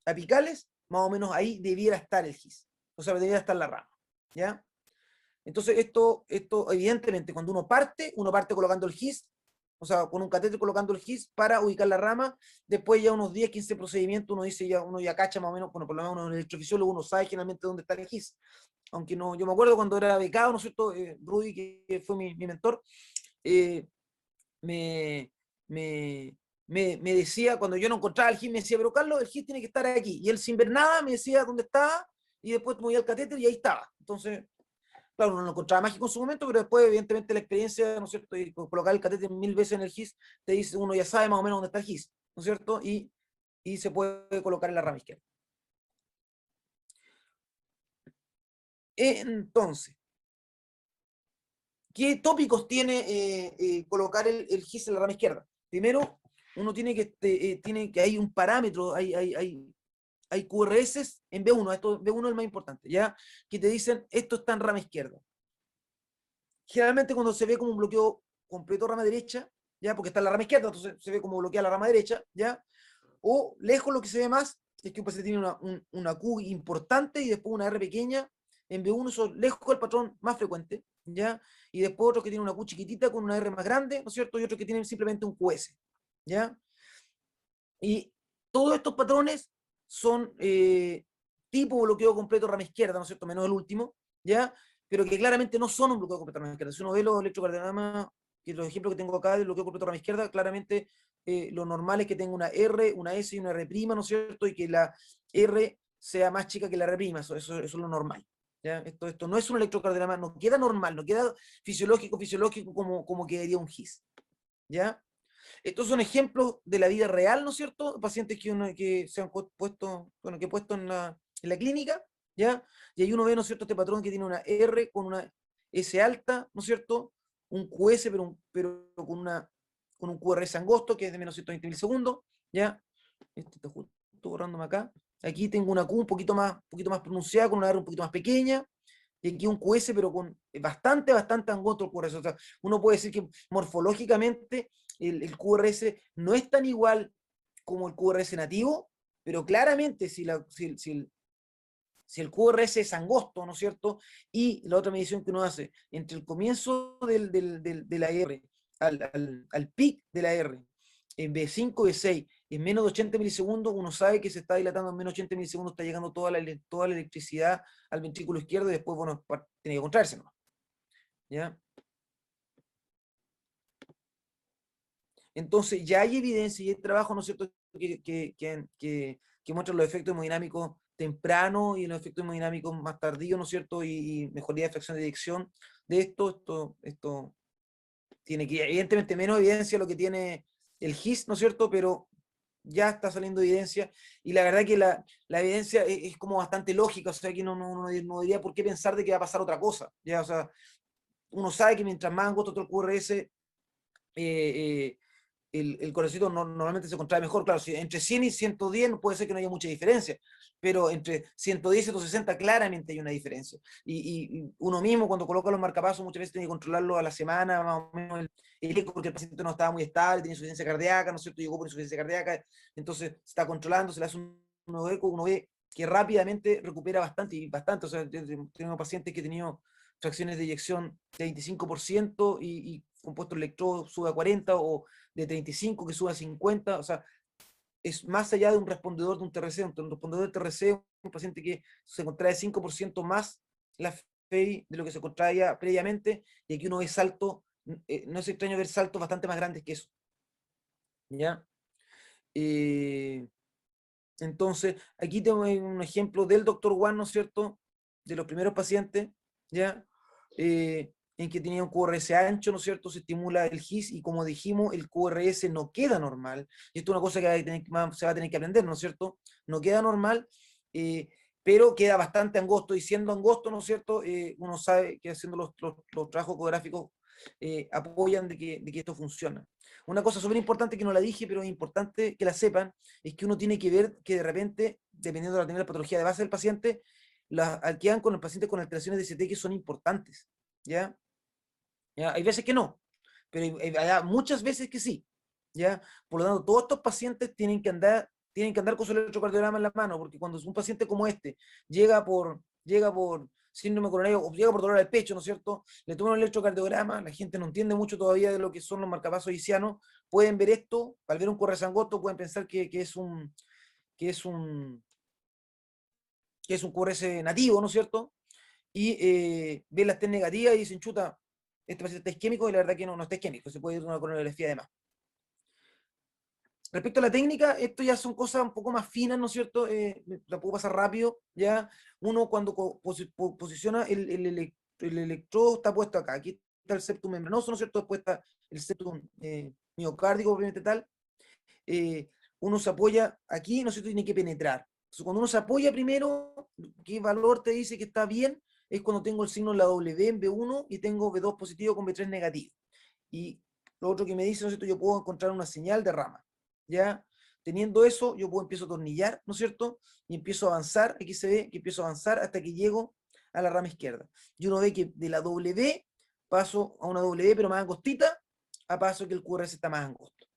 apicales, más o menos ahí debiera estar el GIS. O sea, debería estar la rama, ¿ya? Entonces, esto evidentemente, cuando uno parte colocando el GIS, o sea, con un catéter colocando el GIS para ubicar la rama, después ya unos 10, 15 procedimientos, uno ya cacha más o menos, bueno, por lo menos uno en el electrofisiólogo, uno sabe generalmente dónde está el GIS. Aunque no, yo me acuerdo cuando era becado, ¿no es cierto?, Rudy, que fue mi mentor, me, me, me decía, cuando yo no encontraba el GIS, me decía, pero Carlos, el GIS tiene que estar aquí. Y él sin ver nada me decía dónde estaba, y después movía el catéter y ahí estaba. Entonces, Claro, uno lo encontraba mágico en su momento, pero después, evidentemente, la experiencia, ¿no es cierto? Y colocar el catéter 1000 veces en el GIS, te dice, uno ya sabe más o menos dónde está el GIS, ¿no es cierto? Y se puede colocar en la rama izquierda. Entonces, ¿qué tópicos tiene colocar el GIS en la rama izquierda? Primero, uno tiene que hay un parámetro, hay QRS en B1, B1 es el más importante, ¿ya? Que te dicen, esto está en rama izquierda. Generalmente cuando se ve como un bloqueo completo rama derecha, ¿ya? Porque está en la rama izquierda, entonces se ve como bloquea la rama derecha, ¿ya? O lejos lo que se ve más es que un paciente tiene una Q importante y después una R pequeña. En B1 son lejos el patrón más frecuente, ¿ya? Y después otros que tienen una Q chiquitita con una R más grande, ¿no es cierto? Y otros que tienen simplemente un QS, ¿ya? Y todos estos patrones son tipo bloqueo completo rama izquierda, ¿no es cierto? Menos el último, ¿ya? Pero que claramente no son un bloqueo completo rama izquierda. Si uno ve los electrocardiogramas, que los ejemplos que tengo acá del bloqueo completo rama izquierda, claramente lo normal es que tenga una R, una S y una R', ¿no es cierto? Y que la R sea más chica que la R', eso es lo normal. ¿Ya? Esto no es un electrocardiograma, no queda normal, no queda fisiológico como quedaría un GIS. ¿Ya? Estos son ejemplos de la vida real, ¿no es cierto? Pacientes que se han puesto, bueno, que he puesto en la clínica, ¿ya? Y ahí uno ve, ¿no es cierto?, este patrón que tiene una R con una S alta, ¿no es cierto? Un QS, pero con un QRS angosto, que es de menos 120 milisegundos, ¿ya? Este está justo borrándome acá. Aquí tengo una Q un poquito más pronunciada, con una R un poquito más pequeña, y aquí un QS, pero con bastante angosto el QRS. O sea, uno puede decir que morfológicamente el QRS no es tan igual como el QRS nativo, pero claramente si el QRS es angosto, ¿no es cierto? Y la otra medición que uno hace entre el comienzo de la R al pic de la R en B5, B6, en menos de 80 milisegundos, uno sabe que se está dilatando en menos de 80 milisegundos, está llegando toda la electricidad al ventrículo izquierdo y después, bueno, tiene que contraerse, ¿no? ¿Ya? Entonces, ya hay evidencia y hay trabajo, ¿no es cierto?, que muestran los efectos hemodinámicos tempranos y los efectos hemodinámicos más tardíos, ¿no es cierto?, y mejoría de fracción de eyección de esto tiene que, evidentemente, menos evidencia lo que tiene el GIS, ¿no es cierto?, pero ya está saliendo evidencia, y la verdad que la evidencia es como bastante lógica, o sea, que no diría por qué pensar de que va a pasar otra cosa, ¿ya? O sea, uno sabe que mientras más angosto el QRS, el corazoncito normalmente se contrae mejor. Claro, si entre 100 y 110 puede ser que no haya mucha diferencia, pero entre 110 y 160 claramente hay una diferencia. Y uno mismo cuando coloca los marcapasos muchas veces tiene que controlarlo a la semana, más o menos el eco, porque el paciente no estaba muy estable, tiene insuficiencia cardíaca, ¿no es cierto? Llegó por insuficiencia cardíaca, entonces se está controlando, se le hace un nuevo eco, uno ve que rápidamente recupera bastante, y bastante. O sea, tengo pacientes que han tenido fracciones de eyección de 25% y compuesto electrodo sube a 40, o de 35 que sube a 50, o sea, es más allá de un respondedor de un TRC. Un respondedor de TRC es un paciente que se contrae 5% más la FEI de lo que se contraía previamente, y aquí uno ve salto, no es extraño ver saltos bastante más grandes que eso, ¿ya? Eh, entonces, aquí tengo un ejemplo del doctor Juan, ¿no es cierto?, de los primeros pacientes, ¿ya? En que tenía un QRS ancho, ¿no es cierto? Se estimula el GIS y, como dijimos, el QRS no queda normal. Y esto es una cosa que se va a tener que aprender, ¿no es cierto? No queda normal, eh, pero queda bastante angosto, y siendo angosto, ¿no es cierto? Uno sabe que haciendo los trabajos ecográficos apoyan de que esto funciona. Una cosa súper importante que no la dije, pero es importante que la sepan, es que uno tiene que ver que de repente, dependiendo de la patología de base del paciente, quedan con el paciente con alteraciones de CT que son importantes, ¿ya? ¿Ya? Hay veces que no, pero hay muchas veces que sí, ¿ya? Por lo tanto, todos estos pacientes tienen que andar con su electrocardiograma en la mano, porque cuando es un paciente como este llega por síndrome coronario o llega por dolor al pecho, ¿no es cierto? Le toman un electrocardiograma, la gente no entiende mucho todavía de lo que son los marcapasos icianos, pueden ver esto, al ver un corresangosto pueden pensar que es un, que es un QRS nativo, ¿no es cierto? Y ven las T negativas y dicen, chuta, este paciente está isquémico, y la verdad que no está isquémico, se puede ir a una coronariografía además. Respecto a la técnica, esto ya son cosas un poco más finas, ¿no es cierto? La puedo pasar rápido, ¿ya? Uno cuando posiciona el electrodo está puesto acá, aquí está el septum membranoso, ¿no es cierto? Después está el septum miocárdico, obviamente tal. Uno se apoya aquí, ¿no es cierto? Tiene que penetrar. Entonces, cuando uno se apoya primero, ¿qué valor te dice que está bien? Es cuando tengo el signo en la W en B1 y tengo B2 positivo con B3 negativo. Y lo otro que me dice, ¿no es cierto? Yo puedo encontrar una señal de rama, ¿ya? Teniendo eso, yo empiezo a atornillar, ¿no es cierto? Y empiezo a avanzar, aquí se ve que empiezo a avanzar hasta que llego a la rama izquierda. Y uno ve que de la W paso a una W, pero más angostita, a paso que el QRS está más angosto,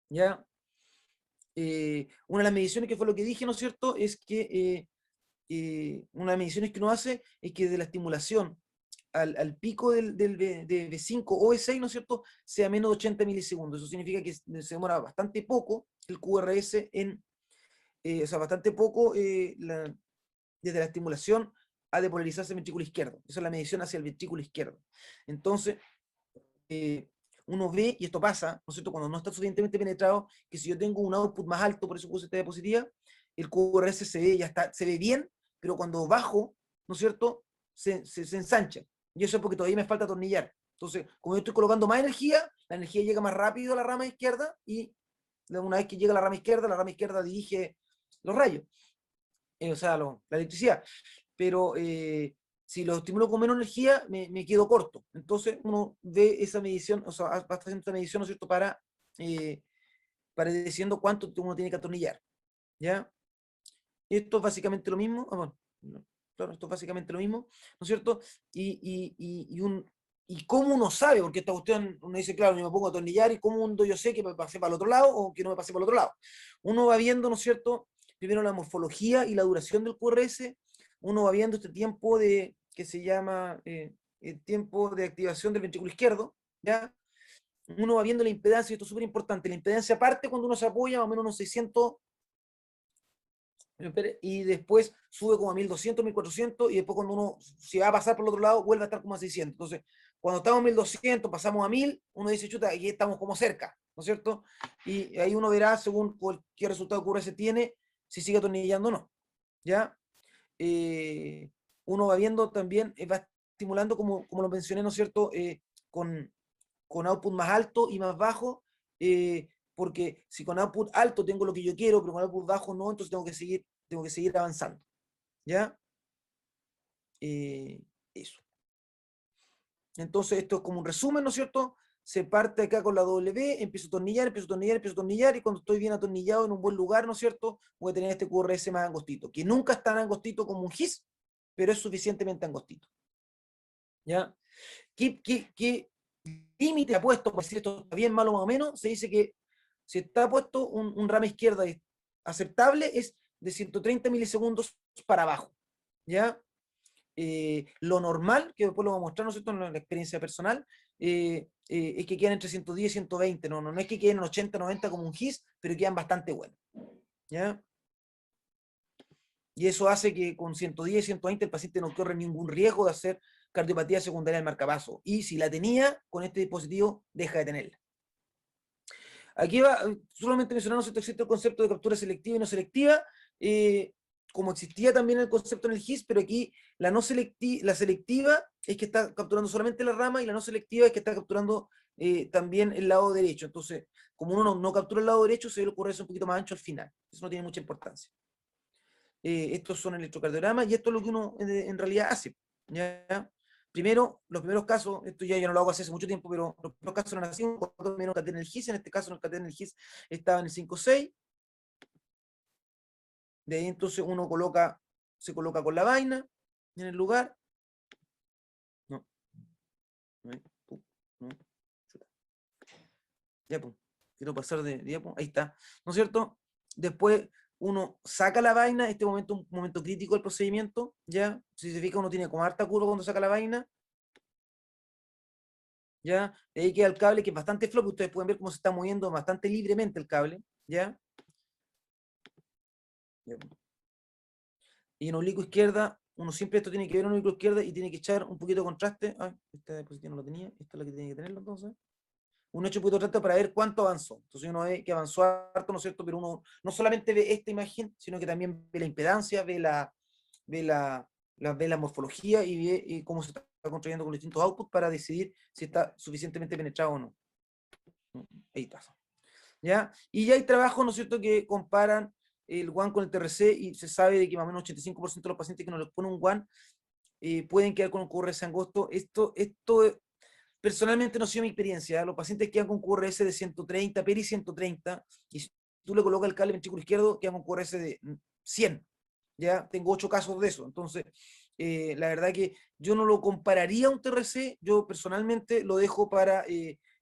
¿ya? Una de las mediciones que fue lo que dije, ¿no es cierto? Es que una de las mediciones que uno hace es que de la estimulación al pico de B5 o B6, ¿no es cierto?, sea menos de 80 milisegundos. Eso significa que se demora bastante poco el QRS o sea, bastante poco desde la estimulación a depolarizarse el ventrículo izquierdo. Esa es la medición hacia el ventrículo izquierdo. Entonces, uno ve, y esto pasa, ¿no es cierto?, cuando no está suficientemente penetrado, que si yo tengo un output más alto, por eso puse esta diapositiva, el QRS se ve bien, pero cuando bajo, ¿no es cierto?, se ensancha. Y eso es porque todavía me falta atornillar. Entonces, como yo estoy colocando más energía, la energía llega más rápido a la rama izquierda y una vez que llega a la rama izquierda dirige los rayos, o sea, la electricidad. Pero si lo estimulo con menos energía, me quedo corto. Entonces uno ve esa medición, o sea, va haciendo esta medición, ¿no es cierto?, para diciendo cuánto uno tiene que atornillar, ¿ya? Esto es básicamente lo mismo, bueno, claro, esto es básicamente lo mismo, ¿no es cierto? Y cómo uno sabe, porque esta cuestión, uno dice, claro, yo me pongo a atornillar, y cómo yo sé que me pasé para el otro lado o que no me pasé para el otro lado. Uno va viendo, ¿no es cierto?, primero la morfología y la duración del QRS, uno va viendo este tiempo que se llama el tiempo de activación del ventrículo izquierdo, ¿ya? Uno va viendo la impedancia, y esto es súper importante, la impedancia parte cuando uno se apoya más o menos unos 600, y después sube como a 1200, 1400, y después cuando uno se va a pasar por el otro lado, vuelve a estar como a 600. Entonces, cuando estamos a 1200, pasamos a 1000, uno dice, chuta, aquí estamos como cerca, ¿no es cierto? Y ahí uno verá, según qué resultado de QRS tiene, si sigue atornillando o no, ¿ya? Uno va viendo también, va estimulando, como lo mencioné, ¿no es cierto?, con, con output más alto y más bajo, porque si con output alto tengo lo que yo quiero, pero con output bajo no, entonces tengo que seguir avanzando, ¿ya? Eso. Entonces esto es como un resumen, ¿no es cierto? Se parte acá con la W, empiezo a atornillar, empiezo a atornillar, empiezo a atornillar, y cuando estoy bien atornillado en un buen lugar, ¿no es cierto?, voy a tener este QRS más angostito, que nunca es tan angostito como un GIS, pero es suficientemente angostito, ¿ya? ¿Qué límite ha puesto, por si esto está bien, malo, más o menos? Se dice que si está puesto un rama izquierda aceptable, es de 130 milisegundos para abajo, ¿ya? Lo normal, que después lo voy a mostrar, ¿no es cierto?, en la experiencia personal, es que quedan entre 110 y 120, no es que queden en 80, 90 como un GIS, pero quedan bastante buenos, ¿ya? Y eso hace que con 110, 120 el paciente no corre ningún riesgo de hacer cardiopatía secundaria del marcapaso. Y si la tenía, con este dispositivo deja de tenerla. Aquí va, solamente mencionamos que existe el concepto de captura selectiva y no selectiva, como existía también el concepto en el GIS, pero aquí la selectiva es que está capturando solamente la rama, y la no selectiva es que está capturando también el lado derecho. Entonces, como uno no captura el lado derecho, se le ocurre eso un poquito más ancho al final. Eso no tiene mucha importancia. Estos son electrocardiogramas, y esto es lo que uno en realidad hace, ¿ya? Primero, los primeros casos, esto ya yo no lo hago hace mucho tiempo, pero los primeros casos eran así, un menos catena del GIS, en este caso en el catena del GIS estaba en el 5-6, de ahí entonces uno se coloca con la vaina en el lugar, no, no, ya pues, quiero pasar de diapo, ahí está, ¿no es cierto? Después uno saca la vaina, este momento un momento crítico del procedimiento, ya, si se fija uno tiene como harta curva cuando saca la vaina, ya, de ahí queda el cable que es bastante flojo, ustedes pueden ver cómo se está moviendo bastante libremente el cable, ya, y en oblicuo izquierda, uno siempre esto tiene que ver en oblicuo izquierda y tiene que echar un poquito de contraste, esta diapositiva no lo tenía, esta es la que tiene que tenerlo entonces, uno echa un poquito de contraste para ver cuánto avanzó, entonces uno ve que avanzó harto, ¿no es cierto?, pero uno no solamente ve esta imagen, sino que también ve la impedancia, ve la ve la morfología y ve cómo se está construyendo con distintos outputs para decidir si está suficientemente penetrado o no. Ahí pasa. ¿Ya? Y ya hay trabajos, ¿no es cierto?, que comparan el WAN con el TRC y se sabe de que más o menos 85% de los pacientes que no les ponen un WAN pueden quedar con un QRS angosto. Esto personalmente no ha sido mi experiencia. Los pacientes quedan con QRS de 130, peri 130, y si tú le colocas el cable ventrículo izquierdo, quedan con QRS de 100. Ya tengo 8 casos de eso. Entonces, la verdad que yo no lo compararía a un TRC, yo personalmente lo dejo para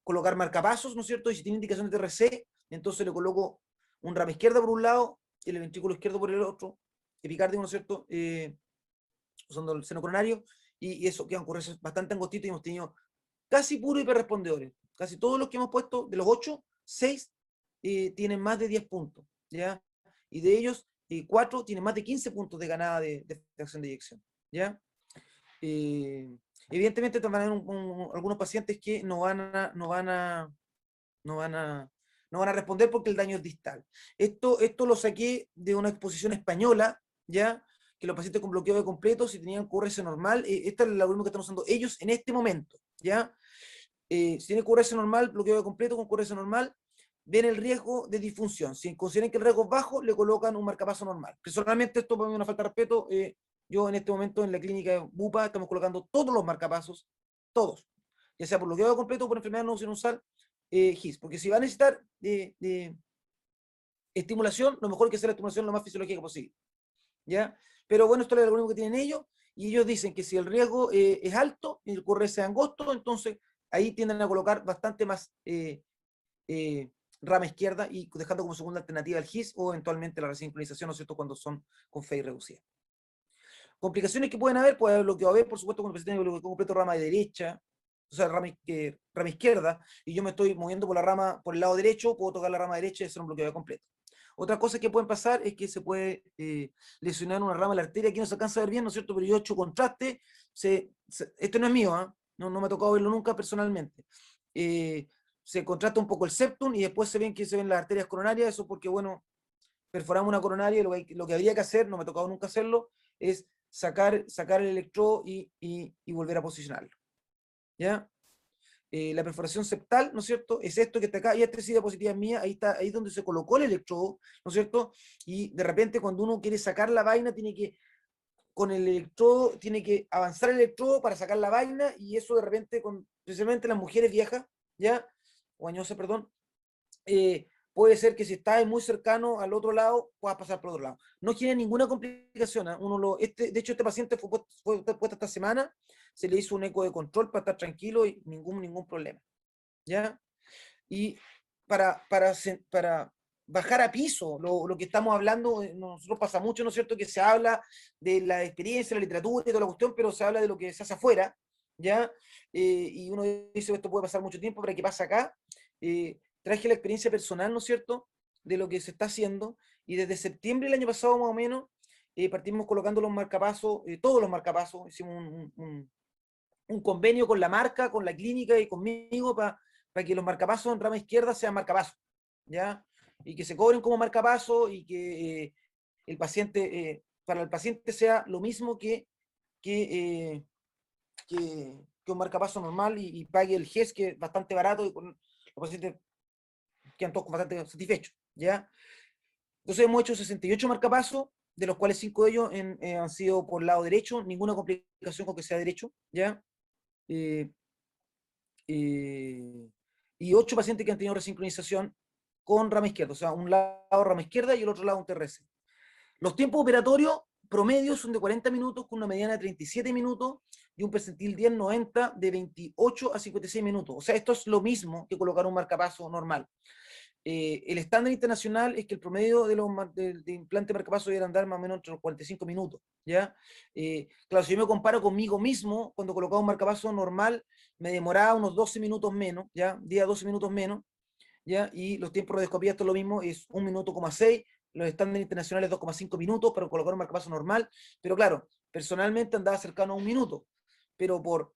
colocar marcapasos, ¿no es cierto? Y si tiene indicación de TRC, entonces le coloco un rama izquierda por un lado y el ventrículo izquierdo por el otro, epicárdico, ¿no es cierto? Usando el seno coronario, y eso quedan QRS bastante angostitos y hemos tenido casi puro hiperrespondedores. Casi todos los que hemos puesto, de los 8, 6 tienen más de 10 puntos, ¿ya? Y de ellos, 4 tienen más de 15 puntos de ganada de fracción de eyección, ¿ya? Evidentemente van a haber algunos pacientes que no van a responder porque el daño es distal. Esto lo saqué de una exposición española, ¿ya? Que los pacientes con bloqueo de completo, si tenían QRS normal, este es el algoritmo que están usando ellos en este momento, ¿ya? Si tiene QRS normal, bloqueo de completo con QRS normal, ven el riesgo de disfunción. Si consideran que el riesgo es bajo, le colocan un marcapaso normal. Personalmente, esto para mí es una falta de respeto. Yo en este momento en la clínica de Bupa estamos colocando todos los marcapasos, todos, ya sea por bloqueo de completo o por enfermedad no sinusal, GIS, porque si va a necesitar estimulación, lo mejor es que sea la estimulación lo más fisiológica posible, ¿ya? Pero bueno, esto es el algoritmo que tienen ellos, y ellos dicen que si el riesgo es alto y el QRS es angosto, entonces ahí tienden a colocar bastante más rama izquierda y dejando como segunda alternativa el GIS o eventualmente la resincronización, ¿no es cierto?, cuando son con FEI reducida. Complicaciones que pueden haber, puede haber bloqueo AB, por supuesto, cuando el paciente tiene bloqueo completo rama de derecha, o sea, rama izquierda, y yo me estoy moviendo por el lado derecho, puedo tocar la rama derecha y hacer un bloqueo AB completo. Otra cosa que pueden pasar es que se puede lesionar una rama de la arteria, aquí no se alcanza a ver bien, ¿no es cierto?, pero yo he hecho contraste, esto no es mío, ¿eh? No me ha tocado verlo nunca personalmente. Se contrasta un poco el septum y después se ven las arterias coronarias, eso porque, bueno, perforamos una coronaria y lo que habría que hacer, no me ha tocado nunca hacerlo, es sacar el electrodo y volver a posicionarlo, ¿ya? La perforación septal, ¿no es cierto? Es esto que está acá, y esta es diapositiva mía, ahí está, ahí es donde se colocó el electrodo, ¿no es cierto? Y de repente cuando uno quiere sacar la vaina, con el electrodo, tiene que avanzar el electrodo para sacar la vaina, y eso de repente, especialmente las mujeres viejas, ¿ya? O añosas, perdón, puede ser que si estás muy cercano al otro lado, puedas pasar por otro lado. No tiene ninguna complicación. De hecho, este paciente fue puesto esta semana, se le hizo un eco de control para estar tranquilo y ningún problema, ¿ya? Y para bajar a piso lo que estamos hablando, nosotros pasa mucho, ¿no es cierto?, que se habla de la experiencia, la literatura y toda la cuestión, pero se habla de lo que se hace afuera, ¿ya? Y uno dice, esto puede pasar mucho tiempo, pero ¿qué pasa acá? Traje la experiencia personal, ¿no es cierto?, de lo que se está haciendo, y desde septiembre del año pasado más o menos, partimos colocando los marcapasos, todos los marcapasos, hicimos un convenio con la marca, con la clínica y conmigo para que los marcapasos en rama izquierda sean marcapasos, ¿ya? Y que se cobren como marcapasos y que para el paciente sea lo mismo que, eh, que un marcapaso normal y pague el GES, que es bastante barato, y con los pacientes quedan todos bastante satisfechos, ¿ya? Entonces hemos hecho 68 marcapasos, de los cuales 5 de ellos han sido por el lado derecho, ninguna complicación con que sea derecho, ¿ya? Eh, eh, y 8 pacientes que han tenido resincronización con rama izquierda, o sea, un lado rama izquierda y el otro lado un TRS. Los tiempos operatorios promedio son de 40 minutos, con una mediana de 37 minutos y un percentil 10-90 de 28 a 56 minutos. O sea, esto es lo mismo que colocar un marcapaso normal. El estándar internacional es que el promedio de implante marcapaso debe andar más o menos entre los 45 minutos, ¿ya? Claro, si yo me comparo conmigo mismo, cuando colocaba un marcapaso normal, me demoraba unos 12 minutos menos, ¿ya? 10 a 12 minutos menos, ¿ya? Y los tiempos de radioscopía, esto es lo mismo, es 1 minuto, 6, los estándares internacionales 2,5 minutos para colocar un marcapaso normal, pero claro, personalmente andaba cercano a 1 minuto, pero por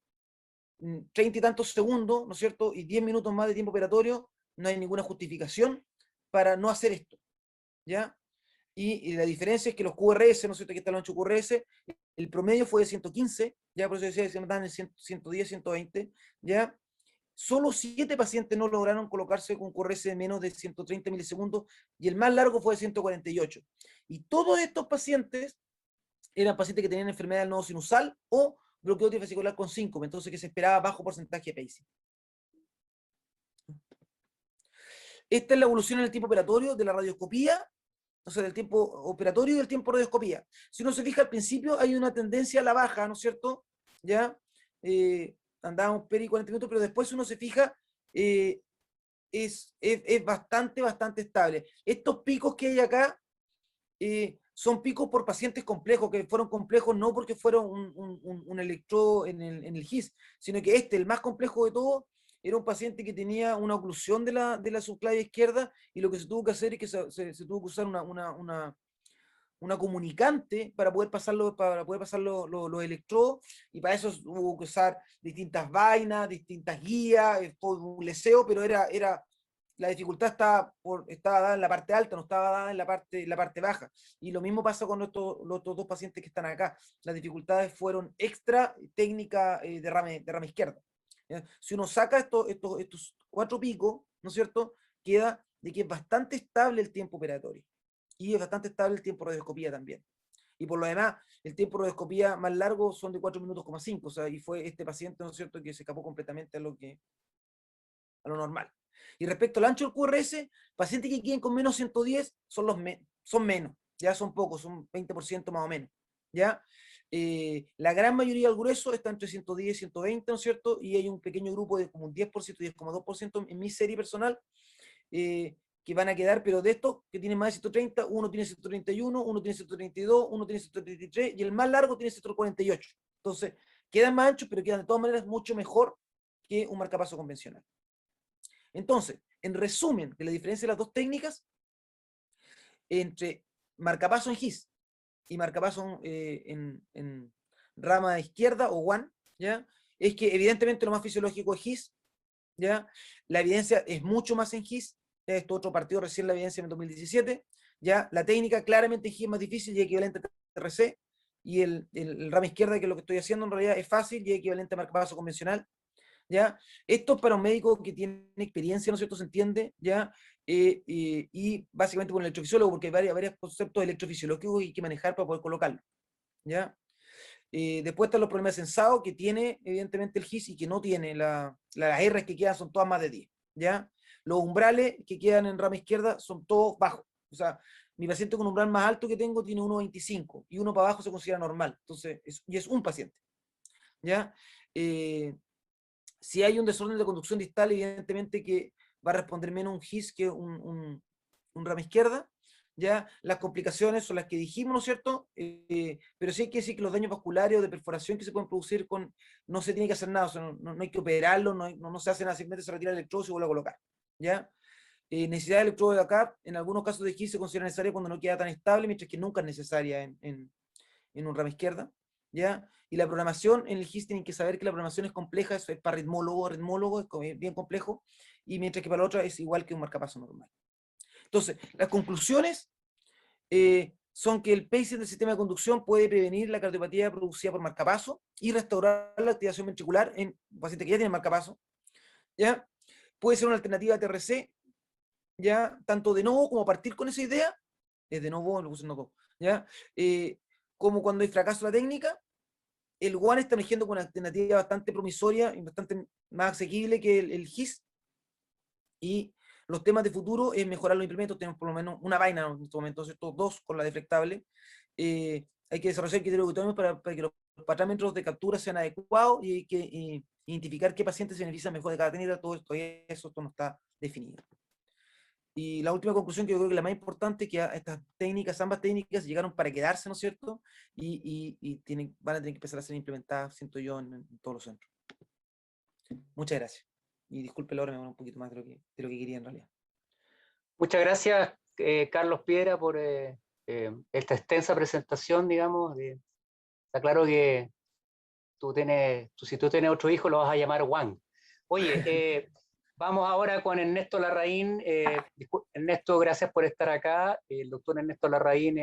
30 y tantos segundos, ¿no es cierto?, y 10 minutos más de tiempo operatorio, no hay ninguna justificación para no hacer esto, ¿ya? y la diferencia es que los QRS, ¿no es cierto? Aquí está el ancho QRS, el promedio fue de 115, ya por eso decía que se dan en 110, 120, ya. Solo 7 pacientes no lograron colocarse con QRS de menos de 130 milisegundos y el más largo fue de 148. Y todos estos pacientes eran pacientes que tenían enfermedad del nodo sinusal o bloqueo trifascicular con síncope, entonces que se esperaba bajo porcentaje de pacing. Esta es la evolución en el tiempo operatorio de la radioscopía, o sea, del tiempo operatorio y del tiempo de radioscopía. Si uno se fija al principio hay una tendencia a la baja, ¿no es cierto? Ya andábamos peri 40 minutos, pero después uno se fija, es bastante estable. Estos picos que hay acá son picos por pacientes complejos, que fueron complejos no porque fueron un electrodo en el GIS, sino que el más complejo de todos, era un paciente que tenía una oclusión de la subclavia izquierda y lo que se tuvo que hacer es que se tuvo que usar una comunicante para poder pasar, los electrodos, y para eso hubo que usar distintas vainas, distintas guías, todo un leseo, pero la dificultad estaba dada en la parte alta, no estaba dada en la parte baja. Y lo mismo pasa con los otros dos pacientes que están acá. Las dificultades fueron extra técnica de rama izquierda. ¿Ya? Si uno saca estos 4 picos, ¿no es cierto? Queda de que es bastante estable el tiempo operatorio. Y es bastante estable el tiempo de radioscopía también. Y por lo demás, el tiempo de radioscopía más largo son de 4 minutos, 5, o sea, y fue este paciente, ¿no es cierto?, que se escapó completamente a lo normal. Y respecto al ancho del QRS, pacientes que queden con menos 110 son menos, ya son pocos, son 20% más o menos, ¿ya? La gran mayoría del grueso está entre 110 y 120, ¿no es cierto? Y hay un pequeño grupo de como un 10%, 10,2% en mi serie personal, que van a quedar, pero de estos que tienen más de 130, uno tiene 131, uno tiene 132, uno tiene 133, y el más largo tiene 148. Entonces, quedan más anchos, pero quedan de todas maneras mucho mejor que un marcapaso convencional. Entonces, en resumen, de la diferencia de las dos técnicas, entre marcapaso en GIS y marcapaso en rama izquierda o WAN, ¿ya? Es que evidentemente lo más fisiológico es GIS, ¿ya? La evidencia es mucho más en GIS, esto otro partido recién la evidencia en 2017, ¿ya? La técnica claramente en GIS es más difícil y equivalente a TRC, y el rama izquierda, que es lo que estoy haciendo en realidad, es fácil y equivalente a marcapaso convencional, ¿ya? Esto es para un médico que tiene experiencia, ¿no es cierto? Se entiende, ¿ya? Y básicamente con el electrofisiólogo, porque hay varios conceptos electrofisiológicos que hay que manejar para poder colocarlo, ¿ya? Después están los problemas de sensado que tiene evidentemente el GIS y que no tiene. Las R que quedan son todas más de 10, ¿ya? Los umbrales que quedan en rama izquierda son todos bajos. O sea, mi paciente con umbral más alto que tengo tiene 1,25 y uno para abajo se considera normal. Entonces, y es un paciente, ¿ya? Si hay un desorden de conducción distal, evidentemente que va a responder menos un GIS que un rama izquierda, ¿ya? Las complicaciones son las que dijimos, ¿no es cierto? Pero sí hay que decir que los daños vasculares o de perforación que se pueden producir no se tiene que hacer nada, o sea, no hay que operarlo, no se hace nada, simplemente se retira el electrodo y se vuelve a colocar, ¿ya? Necesidad de electrodo de acá, en algunos casos de GIS se considera necesaria cuando no queda tan estable, mientras que nunca es necesaria en un rama izquierda, ¿ya? Y la programación, en el GIS tienen que saber que la programación es compleja, eso es para ritmólogo es bien complejo, y mientras que para la otra es igual que un marcapaso normal. Entonces, las conclusiones son que el pacing del sistema de conducción puede prevenir la cardiopatía producida por marcapaso y restaurar la activación ventricular en pacientes que ya tienen marcapaso, ¿ya? Puede ser una alternativa a TRC, ¿ya? Tanto de nuevo como partir con esa idea, es de nuevo, lo puse en nuevo, ¿ya? Como cuando hay fracaso de la técnica, el WAN está emergiendo con una alternativa bastante promisoria y bastante más asequible que el GIS, y los temas de futuro es mejorar los implementos. Tenemos por lo menos una vaina en este momento, ¿cierto? 2 con la deflectable. Hay que desarrollar criterios para que los parámetros de captura sean adecuados, y hay que identificar qué pacientes se benefician mejor de cada técnica. Todo esto no está definido. Y la última conclusión, que yo creo que la más importante, es que estas técnicas, ambas técnicas, llegaron para quedarse, ¿no es cierto? Y van a tener que empezar a ser implementadas, siento yo, en todos los centros. Muchas gracias. Y disculpe la hora, me demoré un poquito más de lo que quería en realidad. Muchas gracias, Carlos Piedra, por esta extensa presentación, digamos. Está claro que si tú tienes otro hijo, lo vas a llamar Juan. Oye, Vamos ahora con Ernesto Larraín. Ernesto, gracias por estar acá. El doctor Ernesto Larraín,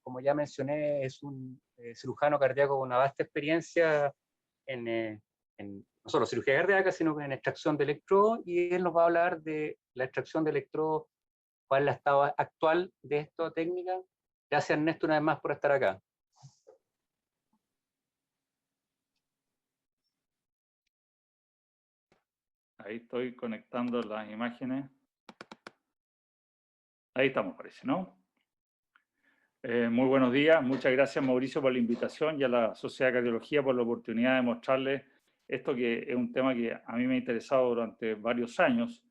como ya mencioné, es un cirujano cardíaco con una vasta experiencia en no solo cirugía cardíaca, sino en extracción de electrodos, y él nos va a hablar de la extracción de electrodos, cuál es el estado actual de esta técnica. Gracias, Ernesto, una vez más por estar acá. Ahí estoy conectando las imágenes. Ahí estamos, parece, ¿no? Muy buenos días. Muchas gracias, Mauricio, por la invitación y a la Sociedad de Cardiología por la oportunidad de mostrarles esto, que es un tema que a mí me ha interesado durante varios años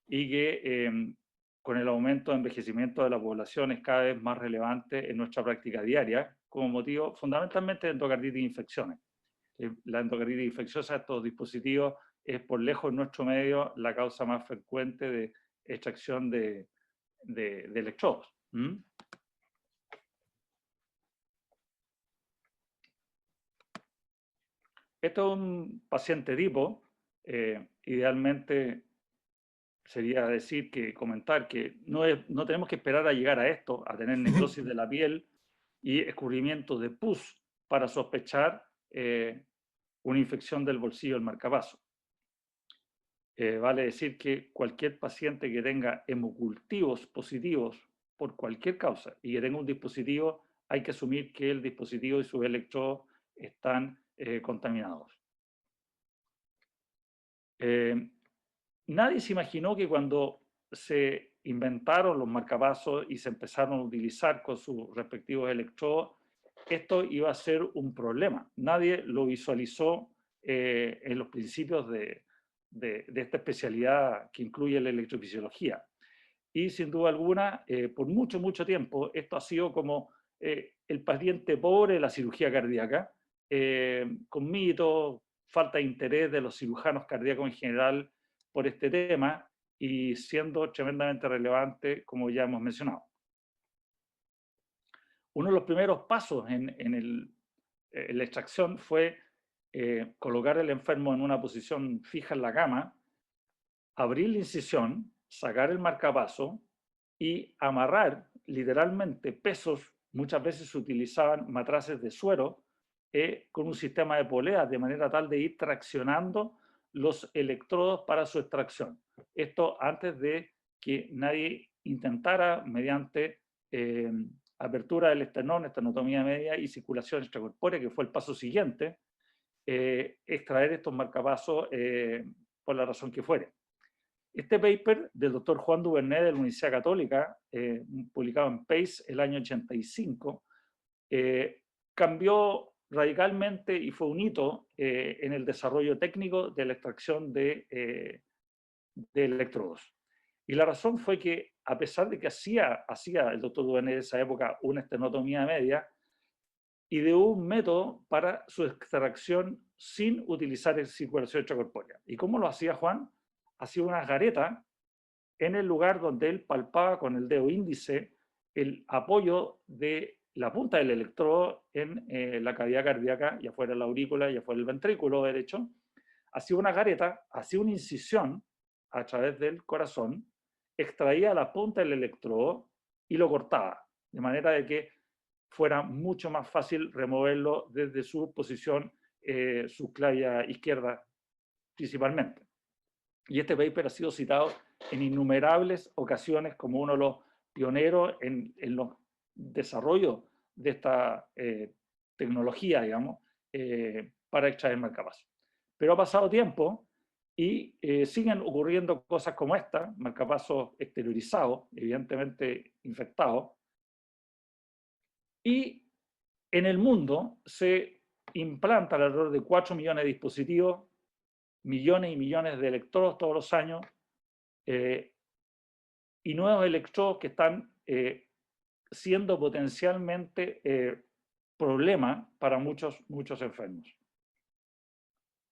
y que con el aumento de envejecimiento de la población es cada vez más relevante en nuestra práctica diaria, como motivo fundamentalmente de endocarditis e infecciones. La endocarditis infecciosa de estos dispositivos es por lejos en nuestro medio la causa más frecuente de extracción de electrodos. Esto es un paciente tipo, idealmente sería decir que comentar que no tenemos que esperar a llegar a esto, a tener necrosis de la piel y escurrimiento de pus para sospechar una infección del bolsillo del marcapaso. Vale decir que cualquier paciente que tenga hemocultivos positivos por cualquier causa y que tenga un dispositivo, hay que asumir que el dispositivo y sus electrodos están contaminados. Nadie se imaginó que cuando se inventaron los marcapasos y se empezaron a utilizar con sus respectivos electrodos, esto iba a ser un problema. Nadie lo visualizó en los principios de esta especialidad que incluye la electrofisiología. Y sin duda alguna, por mucho, mucho tiempo, esto ha sido como el paciente pobre de la cirugía cardíaca, con mitos, falta de interés de los cirujanos cardíacos en general por este tema y siendo tremendamente relevante, como ya hemos mencionado. Uno de los primeros pasos en la extracción fue colocar al enfermo en una posición fija en la cama, abrir la incisión, sacar el marcapaso y amarrar literalmente pesos. Muchas veces se utilizaban matraces de suero con un sistema de poleas, de manera tal de ir traccionando los electrodos para su extracción. Esto antes de que nadie intentara, mediante apertura del esternón, esternotomía media y circulación extracorpórea, que fue el paso siguiente, extraer estos marcapasos por la razón que fuere. Este paper del doctor Juan Duvernet de la Universidad Católica, publicado en PACE el año 85, cambió radicalmente y fue un hito en el desarrollo técnico de la extracción de electrodos. Y la razón fue que, a pesar de que hacía el doctor Duvernet en esa época una esternotomía media, ideó un método para su extracción sin utilizar circulación extracorpórea. ¿Y cómo lo hacía Juan? Hacía una gareta en el lugar donde él palpaba con el dedo índice el apoyo de la punta del electrodo en la cavidad cardíaca, ya fuera la aurícula, ya fuera el ventrículo derecho. Hacía una gareta, hacía una incisión a través del corazón, extraía la punta del electrodo y lo cortaba, de manera de que fuera mucho más fácil removerlo desde su posición subclavia izquierda principalmente. Y este paper ha sido citado en innumerables ocasiones como uno de los pioneros en los desarrollos de esta tecnología, digamos, para extraer marcapasos. Pero ha pasado tiempo y siguen ocurriendo cosas como esta, marcapasos exteriorizados, evidentemente infectados, y en el mundo se implanta alrededor de 4 millones de dispositivos, millones y millones de electrodos todos los años, y nuevos electrodos que están siendo potencialmente problema para muchos enfermos.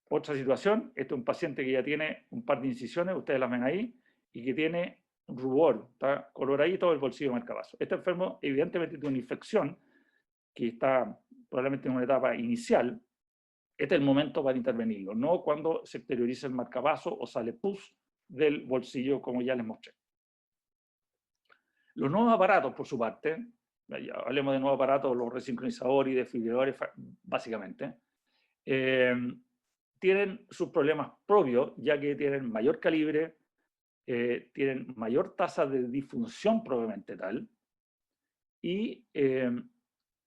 Otra situación, este es un paciente que ya tiene un par de incisiones, ustedes las ven ahí, y que tiene rubor, está coloradito el bolsillo de marcapaso. Este enfermo evidentemente tiene una infección que está probablemente en una etapa inicial. Este es el momento para intervenirlo, no cuando se exterioriza el marcapaso o sale pus del bolsillo, como ya les mostré. Los nuevos aparatos, por su parte, hablemos de nuevos aparatos, los resincronizadores y desfibriladores, básicamente, tienen sus problemas propios, ya que tienen mayor calibre, tienen mayor tasa de disfunción probablemente tal, y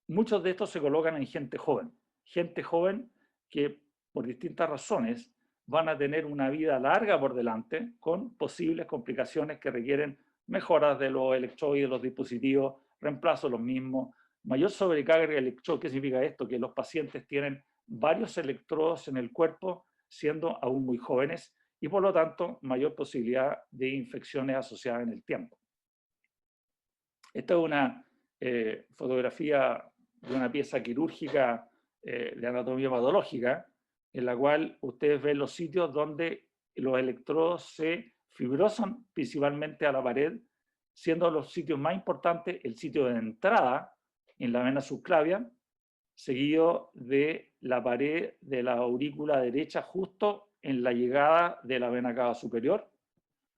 muchos de estos se colocan en gente joven que por distintas razones van a tener una vida larga por delante con posibles complicaciones que requieren mejoras de los electrodos y de los dispositivos, reemplazo de los mismos, mayor sobrecarga de electrodos. ¿Qué significa esto? Que los pacientes tienen varios electrodos en el cuerpo siendo aún muy jóvenes y por lo tanto mayor posibilidad de infecciones asociadas en el tiempo. Esta es una fotografía de una pieza quirúrgica de anatomía patológica, en la cual ustedes ven los sitios donde los electrodos se fibrosan principalmente a la pared, siendo los sitios más importantes el sitio de entrada en la vena subclavia, seguido de la pared de la aurícula derecha justo en la llegada de la vena cava superior.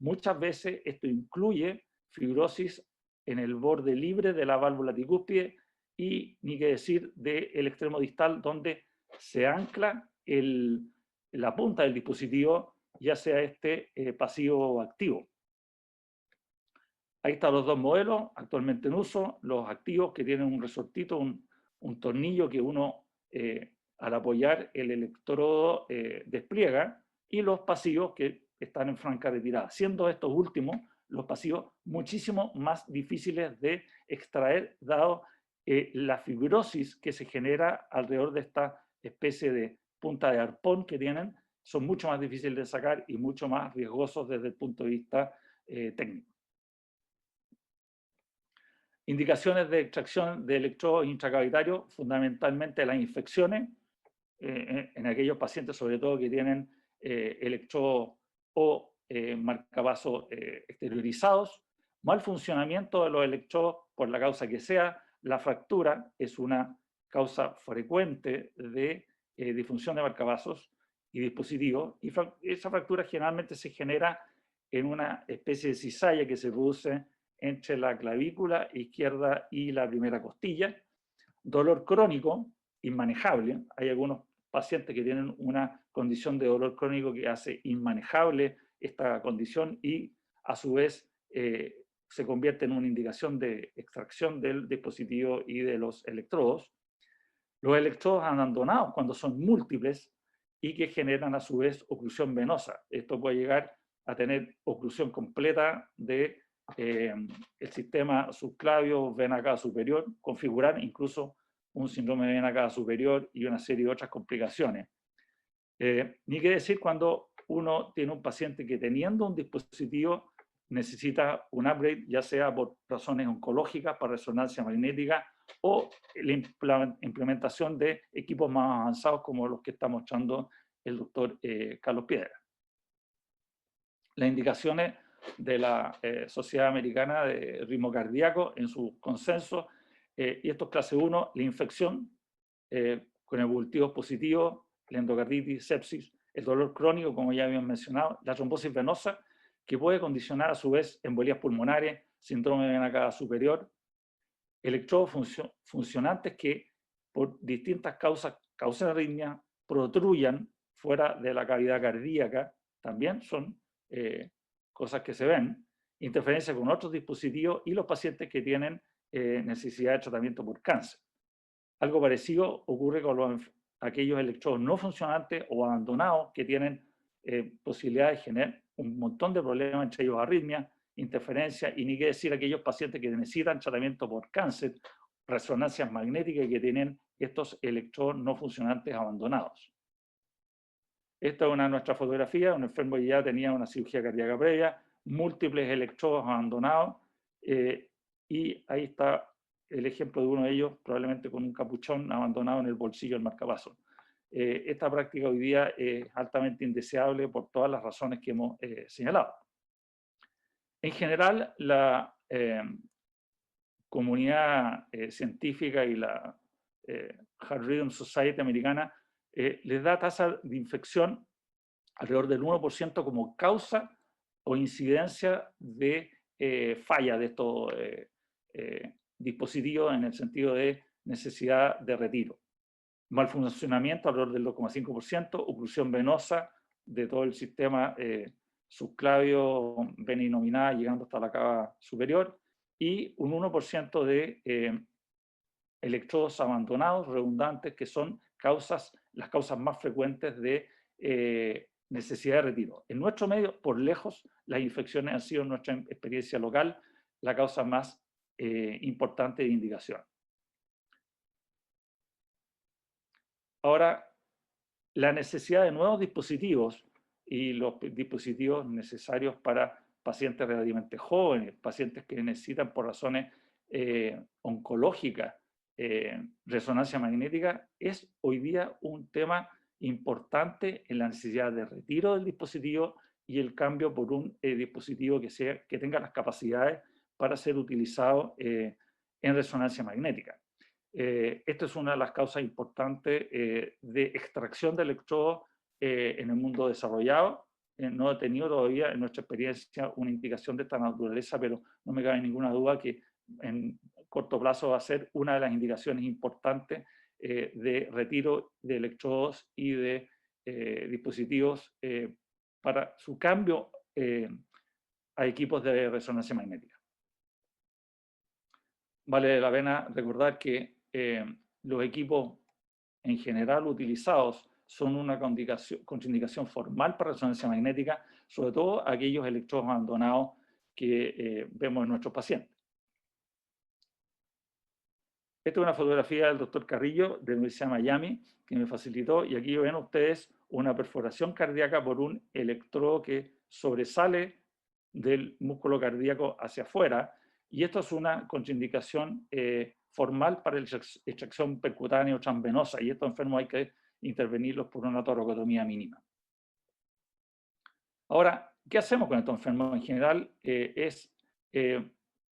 Muchas veces esto incluye fibrosis en el borde libre de la válvula tricúspide y, ni que decir, del extremo distal donde se ancla la punta del dispositivo, ya sea este pasivo o activo. Ahí están los dos modelos actualmente en uso, los activos que tienen un resortito, un tornillo que uno al apoyar el electrodo despliega, y los pasivos que están en franca retirada, siendo estos últimos, los pasivos, muchísimo más difíciles de extraer, dado la fibrosis que se genera alrededor de esta especie de punta de arpón que tienen, son mucho más difíciles de sacar y mucho más riesgosos desde el punto de vista técnico. Indicaciones de extracción de electrodos intracavitarios, fundamentalmente las infecciones, en aquellos pacientes sobre todo que tienen electrodos o marcapasos exteriorizados, mal funcionamiento de los electrodos por la causa que sea. La fractura es una causa frecuente de disfunción de marcapasos y dispositivos, y esa fractura generalmente se genera en una especie de cizalla que se produce entre la clavícula izquierda y la primera costilla. Dolor crónico, inmanejable. Hay algunos pacientes que tienen una condición de dolor crónico que hace inmanejable esta condición y a su vez se convierte en una indicación de extracción del dispositivo y de los electrodos. Los electrodos abandonados cuando son múltiples y que generan a su vez oclusión venosa. Esto puede llegar a tener oclusión completa de el sistema subclavio, vena cava superior, configurar incluso un síndrome de vena cava superior y una serie de otras complicaciones. Ni que decir cuando uno tiene un paciente que teniendo un dispositivo necesita un upgrade, ya sea por razones oncológicas, para resonancia magnética, o la implementación de equipos más avanzados como los que está mostrando el doctor Carlos Piedra. Las indicaciones de la Sociedad Americana de Ritmo Cardíaco en su consenso, y esto es clase 1, la infección con evolutivos positivos, la endocarditis, sepsis, el dolor crónico, como ya habíamos mencionado, la trombosis venosa, que puede condicionar a su vez embolías pulmonares, síndrome de vena cava superior, electrodos funcionantes que por distintas causas causan arritmia, protruyan fuera de la cavidad cardíaca, también son cosas que se ven, interferencia con otros dispositivos y los pacientes que tienen necesidad de tratamiento por cáncer. Algo parecido ocurre con aquellos electrodos no funcionantes o abandonados que tienen posibilidad de generar un montón de problemas, entre ellos arritmia, interferencia, y ni qué decir aquellos pacientes que necesitan tratamiento por cáncer, resonancias magnéticas que tienen estos electrodos no funcionantes abandonados. Esta es una de nuestras fotografías, un enfermo que ya tenía una cirugía cardíaca previa, múltiples electrodos abandonados, y ahí está el ejemplo de uno de ellos, probablemente con un capuchón abandonado en el bolsillo del marcapaso. Esta práctica hoy día es altamente indeseable por todas las razones que hemos señalado. En general, la comunidad científica y la Heart Rhythm Society americana les da tasa de infección alrededor del 1% como causa o incidencia de falla de estos dispositivos en el sentido de necesidad de retiro. Mal funcionamiento alrededor del 2,5%, oclusión venosa de todo el sistema subclavio, vena innominada llegando hasta la cava superior, y un 1% de electrodos abandonados, redundantes, que son las causas más frecuentes de necesidad de retiro. En nuestro medio, por lejos, las infecciones han sido, en nuestra experiencia local, la causa más importante de indicación. Ahora, la necesidad de nuevos dispositivos y los dispositivos necesarios para pacientes relativamente jóvenes, pacientes que necesitan por razones oncológicas, resonancia magnética, es hoy día un tema importante en la necesidad de retiro del dispositivo y el cambio por un dispositivo que tenga las capacidades para ser utilizado en resonancia magnética. Esto es una de las causas importantes de extracción de electrodos en el mundo desarrollado. No he tenido todavía en nuestra experiencia una indicación de esta naturaleza, pero no me cabe ninguna duda que en corto plazo va a ser una de las indicaciones importantes de retiro de electrodos y de dispositivos para su cambio a equipos de resonancia magnética. Vale la pena recordar que los equipos en general utilizados son una contraindicación formal para resonancia magnética, sobre todo aquellos electrodos abandonados que vemos en nuestros pacientes. Esta es una fotografía del doctor Carrillo de la Universidad de Miami que me facilitó, y aquí ven ustedes una perforación cardíaca por un electrodo que sobresale del músculo cardíaco hacia afuera, y esto es una contraindicación formal para la extracción percutánea o transvenosa, y estos enfermos hay que intervenirlos por una toracotomía mínima. Ahora, ¿qué hacemos con estos enfermos? En general es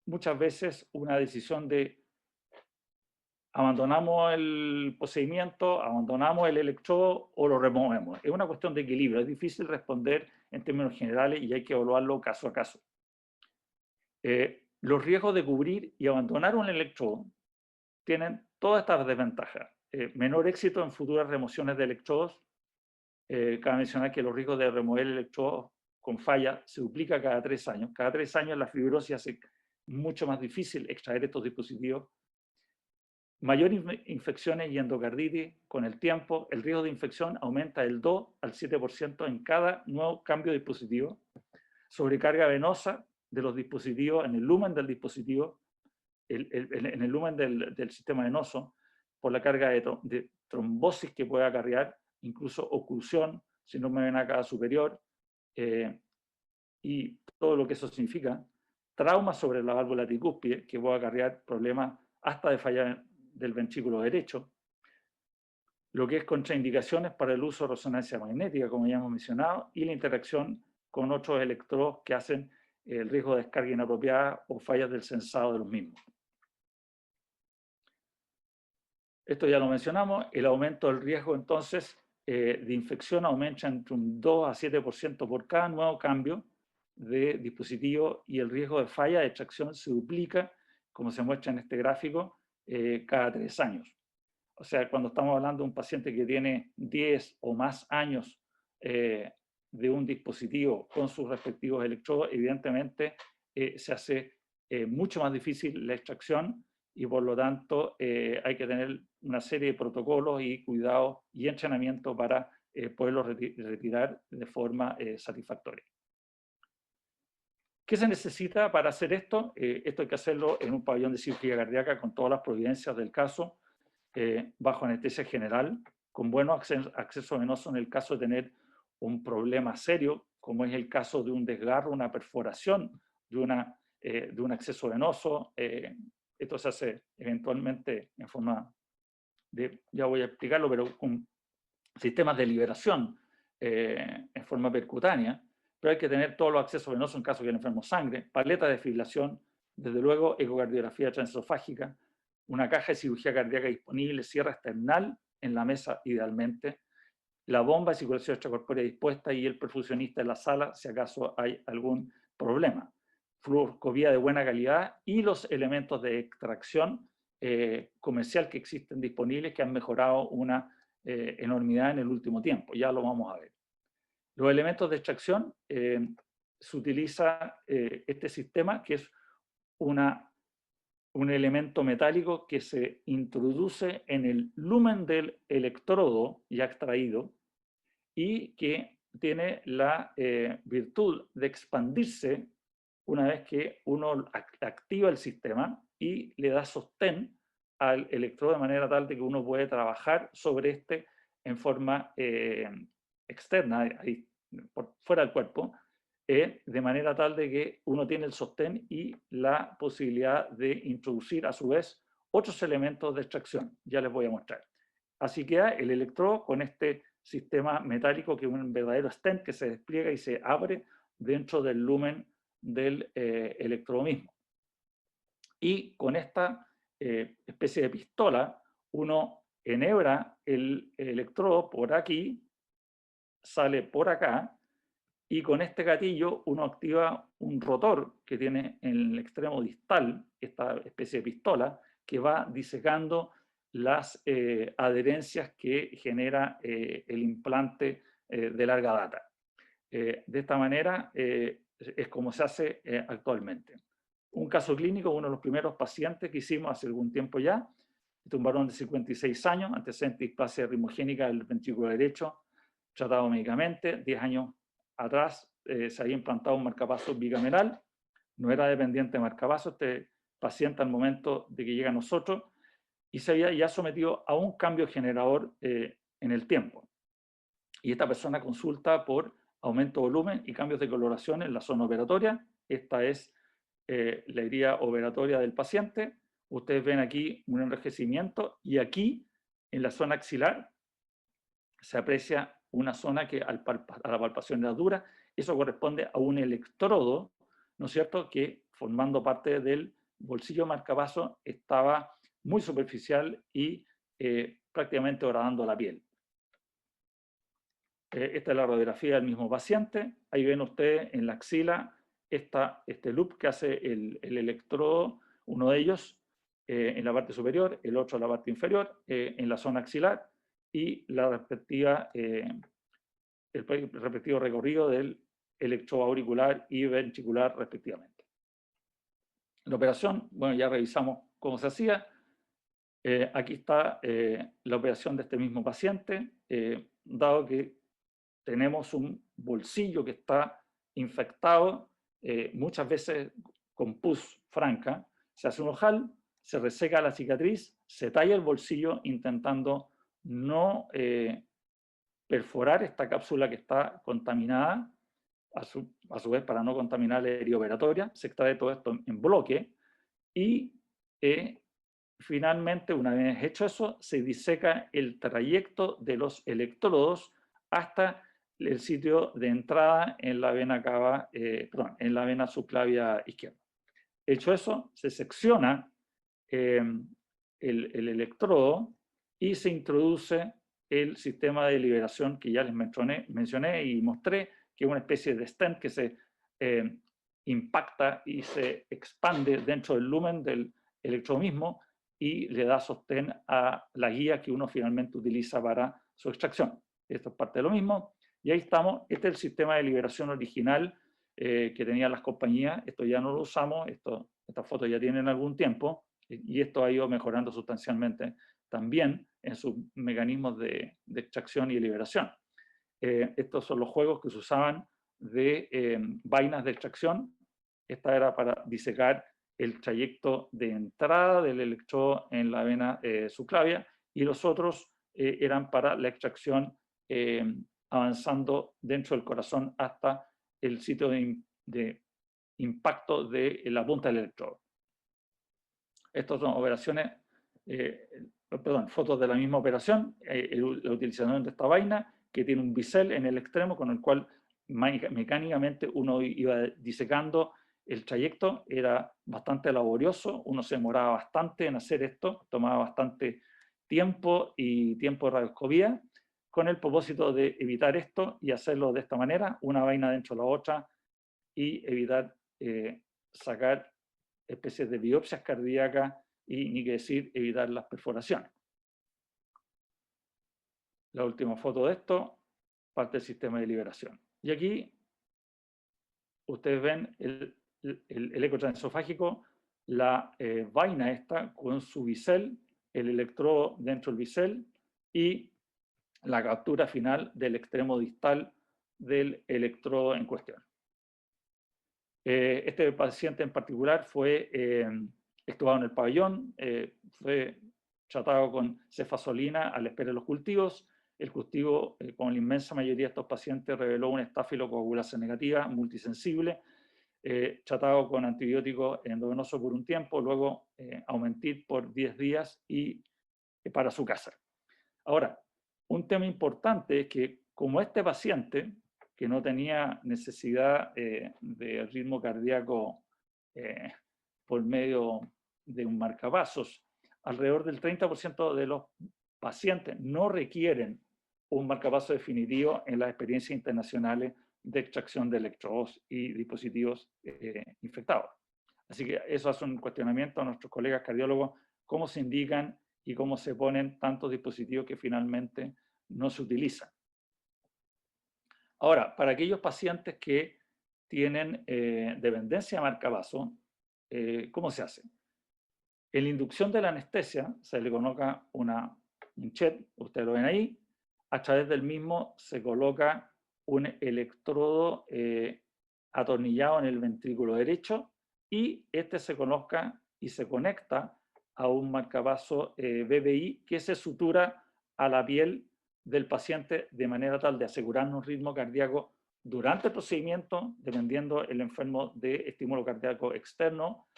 muchas veces una decisión de abandonamos el procedimiento, abandonamos el electrodo o lo removemos. Es una cuestión de equilibrio, es difícil responder en términos generales y hay que evaluarlo caso a caso. Los riesgos de cubrir y abandonar un electrodo tienen todas estas desventajas. Menor éxito en futuras remociones de electrodos. Cabe mencionar que los riesgos de remover el electrodo con falla se duplica cada 3 años. Cada 3 años la fibrosis hace mucho más difícil extraer estos dispositivos. Mayor infecciones y endocarditis con el tiempo. El riesgo de infección aumenta del 2 al 7% en cada nuevo cambio de dispositivo. Sobrecarga venosa de los dispositivos en el lumen del dispositivo, en el lumen del sistema venoso, por la carga de trombosis que puede acarrear, incluso oclusión, síndrome de vena cava superior, y todo lo que eso significa. Trauma sobre la válvula tricúspide, que puede acarrear problemas hasta de falla del ventrículo derecho. Lo que es contraindicaciones para el uso de resonancia magnética, como ya hemos mencionado, y la interacción con otros electrodos que hacen el riesgo de descarga inapropiada o fallas del sensado de los mismos. Esto ya lo mencionamos. El aumento del riesgo, entonces, de infección aumenta entre un 2 a 7% por cada nuevo cambio de dispositivo, y el riesgo de falla de extracción se duplica, como se muestra en este gráfico, cada 3 años. O sea, cuando estamos hablando de un paciente que tiene 10 o más años de un dispositivo con sus respectivos electrodos, evidentemente se hace mucho más difícil la extracción, y por lo tanto hay que tener una serie de protocolos y cuidados y entrenamiento para poderlo retirar de forma satisfactoria. ¿Qué se necesita para hacer esto? Esto hay que hacerlo en un pabellón de cirugía cardíaca con todas las providencias del caso, bajo anestesia general, con buen acceso venoso en el caso de tener un problema serio, como es el caso de un desgarro, una perforación de un acceso venoso. Esto se hace eventualmente en forma de, ya voy a explicarlo, pero con sistemas de liberación en forma percutánea, pero hay que tener todos los accesos venosos en caso que el enfermo sangre, paleta de fibrilación, desde luego ecocardiografía transesofágica, una caja de cirugía cardíaca disponible, cierre external en la mesa idealmente, la bomba de circulación extracorpórea dispuesta y el perfusionista en la sala, si acaso hay algún problema. Fluoroscopía de buena calidad y los elementos de extracción comercial que existen disponibles, que han mejorado una enormidad en el último tiempo. Ya lo vamos a ver. Los elementos de extracción, se utiliza este sistema, que es un elemento metálico que se introduce en el lumen del electrodo ya extraído y que tiene la virtud de expandirse una vez que uno activa el sistema y le da sostén al electrodo de manera tal de que uno puede trabajar sobre este en forma externa, ahí, fuera del cuerpo, de manera tal de que uno tiene el sostén y la posibilidad de introducir a su vez otros elementos de extracción. Ya les voy a mostrar. Así queda el electrodo con este sistema metálico, que es un verdadero stent que se despliega y se abre dentro del lumen del electrodo mismo. Y con esta especie de pistola, uno enhebra el electrodo por aquí, sale por acá, y con este gatillo uno activa un rotor que tiene en el extremo distal, esta especie de pistola, que va disecando las adherencias que genera el implante de larga data. De esta manera es como se hace actualmente. Un caso clínico, uno de los primeros pacientes que hicimos hace algún tiempo ya, este es un varón de 56 años, antecedente de displasia ritmogénica del ventrículo derecho, tratado médicamente. 10 años atrás se había implantado un marcapasos bicameral, no era dependiente de marcapasos este paciente al momento de que llega a nosotros, y se había ya sometido a un cambio generador en el tiempo. Y esta persona consulta por aumento de volumen y cambios de coloración en la zona operatoria. Esta es la herida operatoria del paciente. Ustedes ven aquí un enrojecimiento y aquí, en la zona axilar, se aprecia una zona que a la palpación era dura. Eso corresponde a un electrodo, ¿no es cierto?, que formando parte del bolsillo marcapasos estaba muy superficial y prácticamente horadando la piel. Esta es la radiografía del mismo paciente. Ahí ven ustedes en la axila este loop que hace el electrodo, uno de ellos en la parte superior, el otro en la parte inferior, en la zona axilar, y la respectiva, el respectivo recorrido del electrodo auricular y ventricular respectivamente. La operación, bueno, ya revisamos cómo se hacía. Aquí está la operación de este mismo paciente, dado que tenemos un bolsillo que está infectado, muchas veces con pus franca, se hace un ojal, se reseca la cicatriz, se talla el bolsillo intentando no perforar esta cápsula que está contaminada, a su vez para no contaminar la herida operatoria, se extrae todo esto en bloque y finalmente, una vez hecho eso, se diseca el trayecto de los electrodos hasta el sitio de entrada en la vena cava, en la vena subclavia izquierda. Hecho eso, se secciona el electrodo y se introduce el sistema de liberación que ya les mencioné y mostré, que es una especie de stent que se impacta y se expande dentro del lumen del electrodo mismo y le da sostén a la guía que uno finalmente utiliza para su extracción. Esto es parte de lo mismo. Y ahí estamos. Este es el sistema de liberación original que tenían las compañías. Esto ya no lo usamos. Estas fotos ya tienen algún tiempo. Y esto ha ido mejorando sustancialmente también en sus mecanismos de extracción y de liberación. Estos son los juegos que se usaban de vainas de extracción. Esta era para disecar el trayecto de entrada del electrodo en la vena subclavia, y los otros eran para la extracción avanzando dentro del corazón hasta el sitio de impacto de la punta del electrodo. Estas son operaciones, fotos de la misma operación, la utilización de esta vaina que tiene un bisel en el extremo con el cual mecánicamente uno iba disecando el trayecto. Era bastante laborioso, uno se demoraba bastante en hacer esto, tomaba bastante tiempo y tiempo de radioscopía, con el propósito de evitar esto y hacerlo de esta manera, una vaina dentro de la otra, y evitar sacar especies de biopsias cardíacas y, ni que decir, evitar las perforaciones. La última foto de esto, parte del sistema de liberación. Y aquí ustedes ven el eco transesofágico, la vaina esta con su bisel, el electrodo dentro del bisel y la captura final del extremo distal del electrodo en cuestión. Este paciente en particular fue extubado en el pabellón, fue tratado con cefazolina a la espera de los cultivos. El cultivo, con la inmensa mayoría de estos pacientes, reveló una estafilocoagulación negativa multisensible, tratado con antibióticos endovenosos por un tiempo, luego Aumentit por 10 días y para su casa. Ahora, un tema importante es que como este paciente, que no tenía necesidad de ritmo cardíaco por medio de un marcapasos, alrededor del 30% de los pacientes no requieren un marcapaso definitivo en las experiencias internacionales de extracción de electrodos y dispositivos infectados. Así que eso hace un cuestionamiento a nuestros colegas cardiólogos, cómo se indican y cómo se ponen tantos dispositivos que finalmente no se utilizan. Ahora, para aquellos pacientes que tienen dependencia de marcapaso, ¿cómo se hace? En la inducción de la anestesia se le coloca un chet, ustedes lo ven ahí, a través del mismo se coloca un electrodo atornillado en el ventrículo derecho y este se coloca y se conecta a un marcapaso BBI que se sutura a la piel del paciente de manera tal de asegurar un ritmo cardíaco durante el procedimiento, dependiendo el enfermo de estímulo cardíaco externo,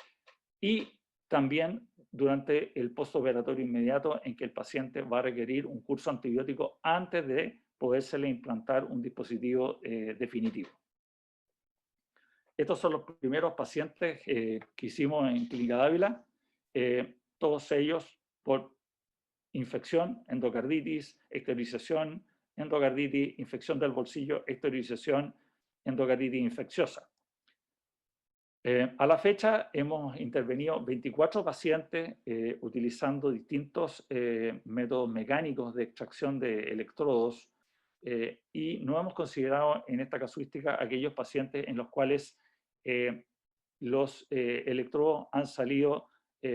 y también durante el postoperatorio inmediato en que el paciente va a requerir un curso antibiótico antes de podérsele implantar un dispositivo definitivo. Estos son los primeros pacientes que hicimos en Clínica Dávila, todos ellos por infección, endocarditis, exteriorización, endocarditis, infección del bolsillo, exteriorización, endocarditis infecciosa. A la fecha hemos intervenido 24 pacientes utilizando distintos métodos mecánicos de extracción de electrodos y no hemos considerado en esta casuística aquellos pacientes en los cuales los electrodos han salido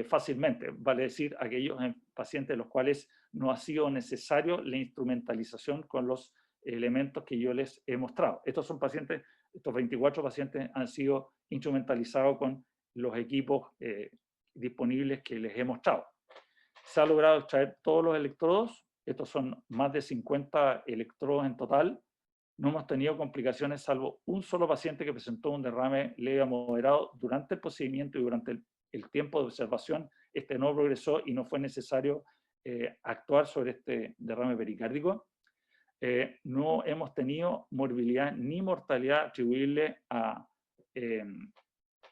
fácilmente, vale decir, aquellos pacientes en los cuales no ha sido necesario la instrumentalización con los elementos que yo les he mostrado. Estos 24 pacientes han sido instrumentalizados con los equipos disponibles que les he mostrado. Se ha logrado extraer todos los electrodos, estos son más de 50 electrodos en total. No hemos tenido complicaciones salvo un solo paciente que presentó un derrame leve a moderado durante el procedimiento y durante el tiempo de observación. Este no progresó y no fue necesario actuar sobre este derrame pericárdico. No hemos tenido morbilidad ni mortalidad atribuible a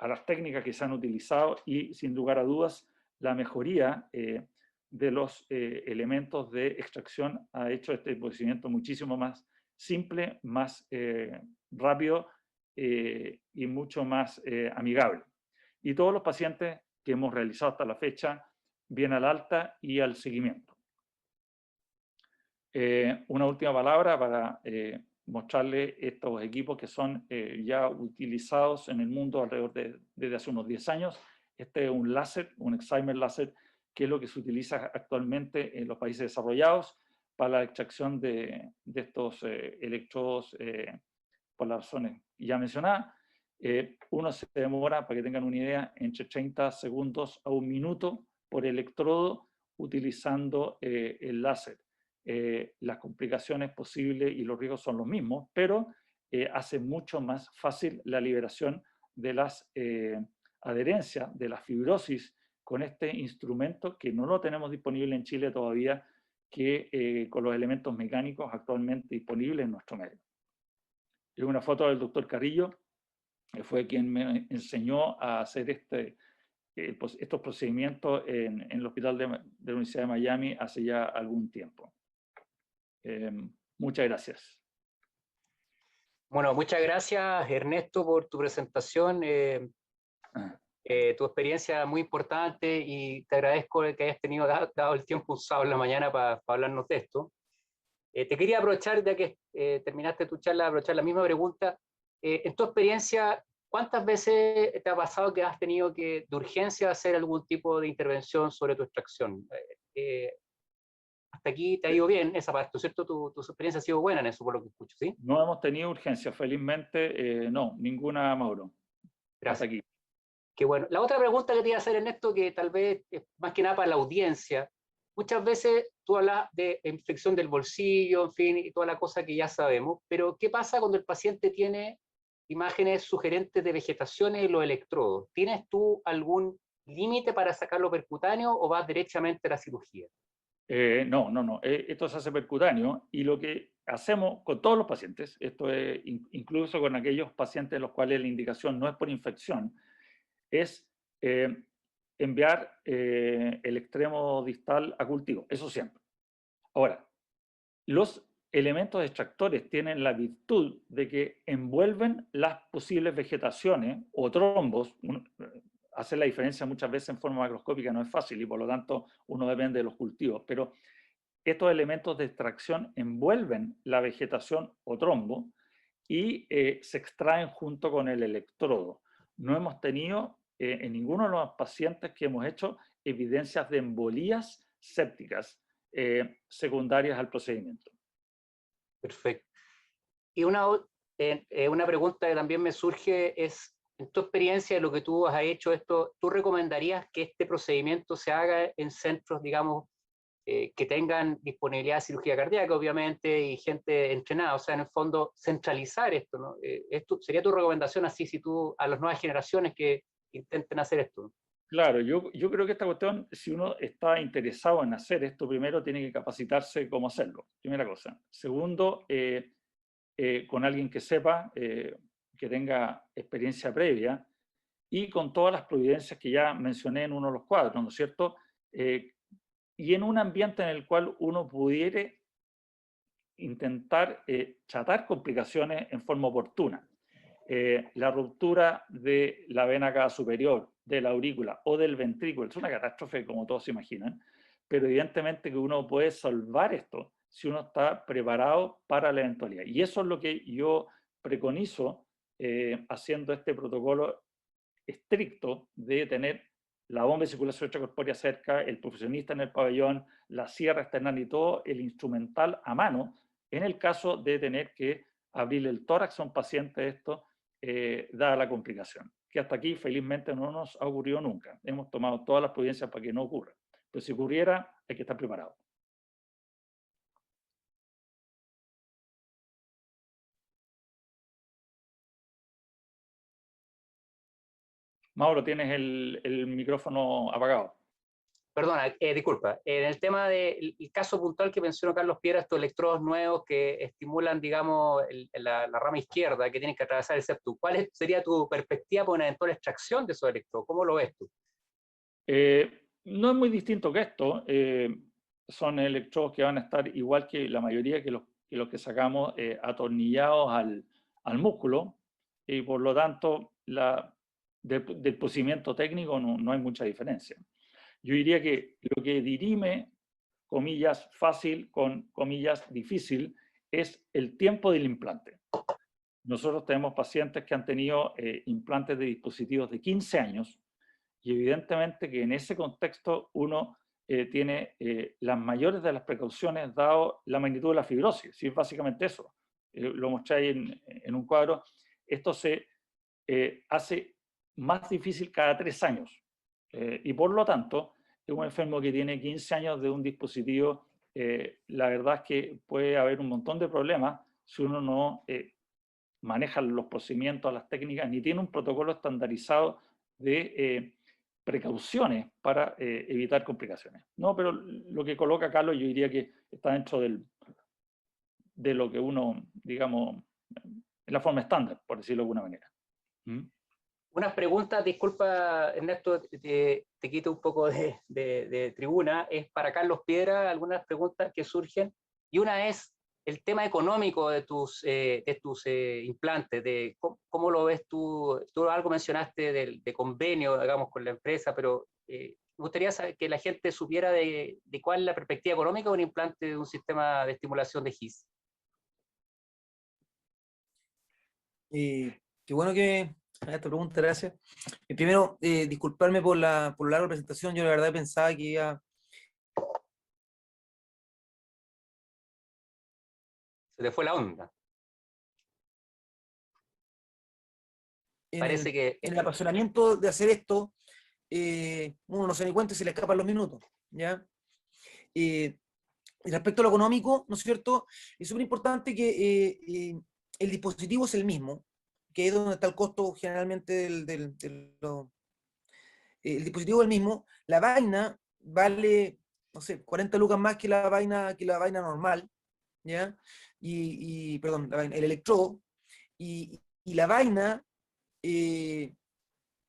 las técnicas que se han utilizado y, sin lugar a dudas, la mejoría de los elementos de extracción ha hecho este procedimiento muchísimo más simple, más rápido y mucho más amigable. Y todos los pacientes que hemos realizado hasta la fecha vienen al alta y al seguimiento. Una última palabra para mostrarles estos equipos que son ya utilizados en el mundo alrededor desde hace unos 10 años. Este es un láser, un excimer láser, que es lo que se utiliza actualmente en los países desarrollados para la extracción de estos electrodos por las razones ya mencionadas. Uno se demora, para que tengan una idea, entre 30 segundos a 1 minuto por electrodo utilizando el láser. Las complicaciones posibles y los riesgos son los mismos, pero hace mucho más fácil la liberación de las adherencias, de la fibrosis con este instrumento que no lo tenemos disponible en Chile todavía, que con los elementos mecánicos actualmente disponibles en nuestro medio. Es una foto del doctor Carrillo, que fue quien me enseñó a hacer estos procedimientos en el hospital de la Universidad de Miami hace ya algún tiempo. Muchas gracias. Bueno, muchas gracias, Ernesto, por tu presentación. Tu experiencia muy importante y te agradezco que hayas tenido dado el tiempo un sábado en la mañana para hablarnos de esto. Te quería aprovechar, ya que terminaste tu charla, aprovechar la misma pregunta. En tu experiencia, ¿cuántas veces te ha pasado que has tenido que, de urgencia, hacer algún tipo de intervención sobre tu extracción? Hasta aquí te ha ido bien esa parte, ¿cierto? Tu experiencia ha sido buena en eso, por lo que escucho, ¿sí? No hemos tenido urgencia, felizmente, no, ninguna, Mauro. Gracias. Hasta aquí. Qué bueno. La otra pregunta que te iba a hacer, Ernesto, que tal vez es más que nada para la audiencia. Muchas veces tú hablas de infección del bolsillo, en fin, y toda la cosa que ya sabemos, pero ¿qué pasa cuando el paciente tiene imágenes sugerentes de vegetación en los electrodos? ¿Tienes tú algún límite para sacarlo percutáneo o vas derechamente a la cirugía? No. Esto se hace percutáneo y lo que hacemos con todos los pacientes, esto es incluso con aquellos pacientes en los cuales la indicación no es por infección, es enviar el extremo distal a cultivo, eso siempre. Ahora, los elementos extractores tienen la virtud de que envuelven las posibles vegetaciones o trombos. Hacer la diferencia muchas veces en forma macroscópica no es fácil y por lo tanto uno depende de los cultivos, pero estos elementos de extracción envuelven la vegetación o trombo y se extraen junto con el electrodo. No hemos tenido en ninguno de los pacientes que hemos hecho evidencias de embolías sépticas secundarias al procedimiento. Perfecto. Y una pregunta que también me surge es, en tu experiencia de lo que tú has hecho esto, ¿tú recomendarías que este procedimiento se haga en centros, digamos, que tengan disponibilidad de cirugía cardíaca, obviamente, y gente entrenada? O sea, en el fondo, centralizar esto, ¿no? ¿Sería tu recomendación así si tú, a las nuevas generaciones que intenten hacer esto? Claro, yo creo que esta cuestión, si uno está interesado en hacer esto, primero tiene que capacitarse cómo hacerlo, primera cosa. Segundo, con alguien que sepa, que tenga experiencia previa, y con todas las providencias que ya mencioné en uno de los cuadros, ¿no es cierto? Y en un ambiente en el cual uno pudiera intentar tratar complicaciones en forma oportuna. La ruptura de la vena cava superior, de la aurícula o del ventrículo es una catástrofe, como todos se imaginan, pero evidentemente que uno puede salvar esto si uno está preparado para la eventualidad. Y eso es lo que yo preconizo haciendo este protocolo estricto de tener la bomba de circulación extracorpórea cerca, el profesionista en el pabellón, la sierra externa y todo el instrumental a mano, en el caso de tener que abrir el tórax a un paciente esto, dada la complicación. Que hasta aquí felizmente no nos ha ocurrido nunca. Hemos tomado todas las providencias para que no ocurra. Pero si ocurriera, hay que estar preparado. Mauro, tienes el micrófono apagado. Perdona, disculpa. En el tema del caso puntual que mencionó Carlos Piedra, estos electrodos nuevos que estimulan, digamos, la rama izquierda que tienen que atravesar el septum, ¿cuál sería tu perspectiva por una eventual extracción de esos electrodos? ¿Cómo lo ves tú? No es muy distinto que esto. Son electrodos que van a estar igual que la mayoría que los que sacamos atornillados al músculo, y por lo tanto del procedimiento técnico no hay mucha diferencia. Yo diría que lo que dirime, comillas, fácil con comillas, difícil, es el tiempo del implante. Nosotros tenemos pacientes que han tenido implantes de dispositivos de 15 años y evidentemente que en ese contexto uno tiene las mayores de las precauciones dado la magnitud de la fibrosis. Sí, es básicamente eso. Lo mostráis en un cuadro. Esto se hace más difícil cada 3 años. Y por lo tanto, es un enfermo que tiene 15 años de un dispositivo, la verdad es que puede haber un montón de problemas si uno no maneja los procedimientos, las técnicas, ni tiene un protocolo estandarizado de precauciones para evitar complicaciones. No, pero lo que coloca Carlos yo diría que está dentro de lo que uno, digamos, en la forma estándar, por decirlo de alguna manera. Unas preguntas, disculpa Ernesto, te quito un poco de tribuna, es para Carlos Piedra, algunas preguntas que surgen, y una es, el tema económico de tus implantes, de cómo lo ves tú. Tú algo mencionaste de convenio, digamos, con la empresa, pero me gustaría saber que la gente supiera de cuál es la perspectiva económica de un implante de un sistema de estimulación de GIS. Qué bueno que hagas esta pregunta, gracias. Primero, disculparme por la larga presentación, yo la verdad pensaba que iba... Se te fue la onda. Parece que... en el apasionamiento de hacer esto, uno no se da ni cuenta y se le escapan los minutos, ¿ya? Y respecto a lo económico, ¿no es cierto? Es súper importante que el dispositivo es el mismo, que es donde está el costo generalmente el dispositivo es el mismo, la vaina vale, no sé, 40 lucas más que la vaina normal, ¿ya? Perdón, el electrodo, y la vaina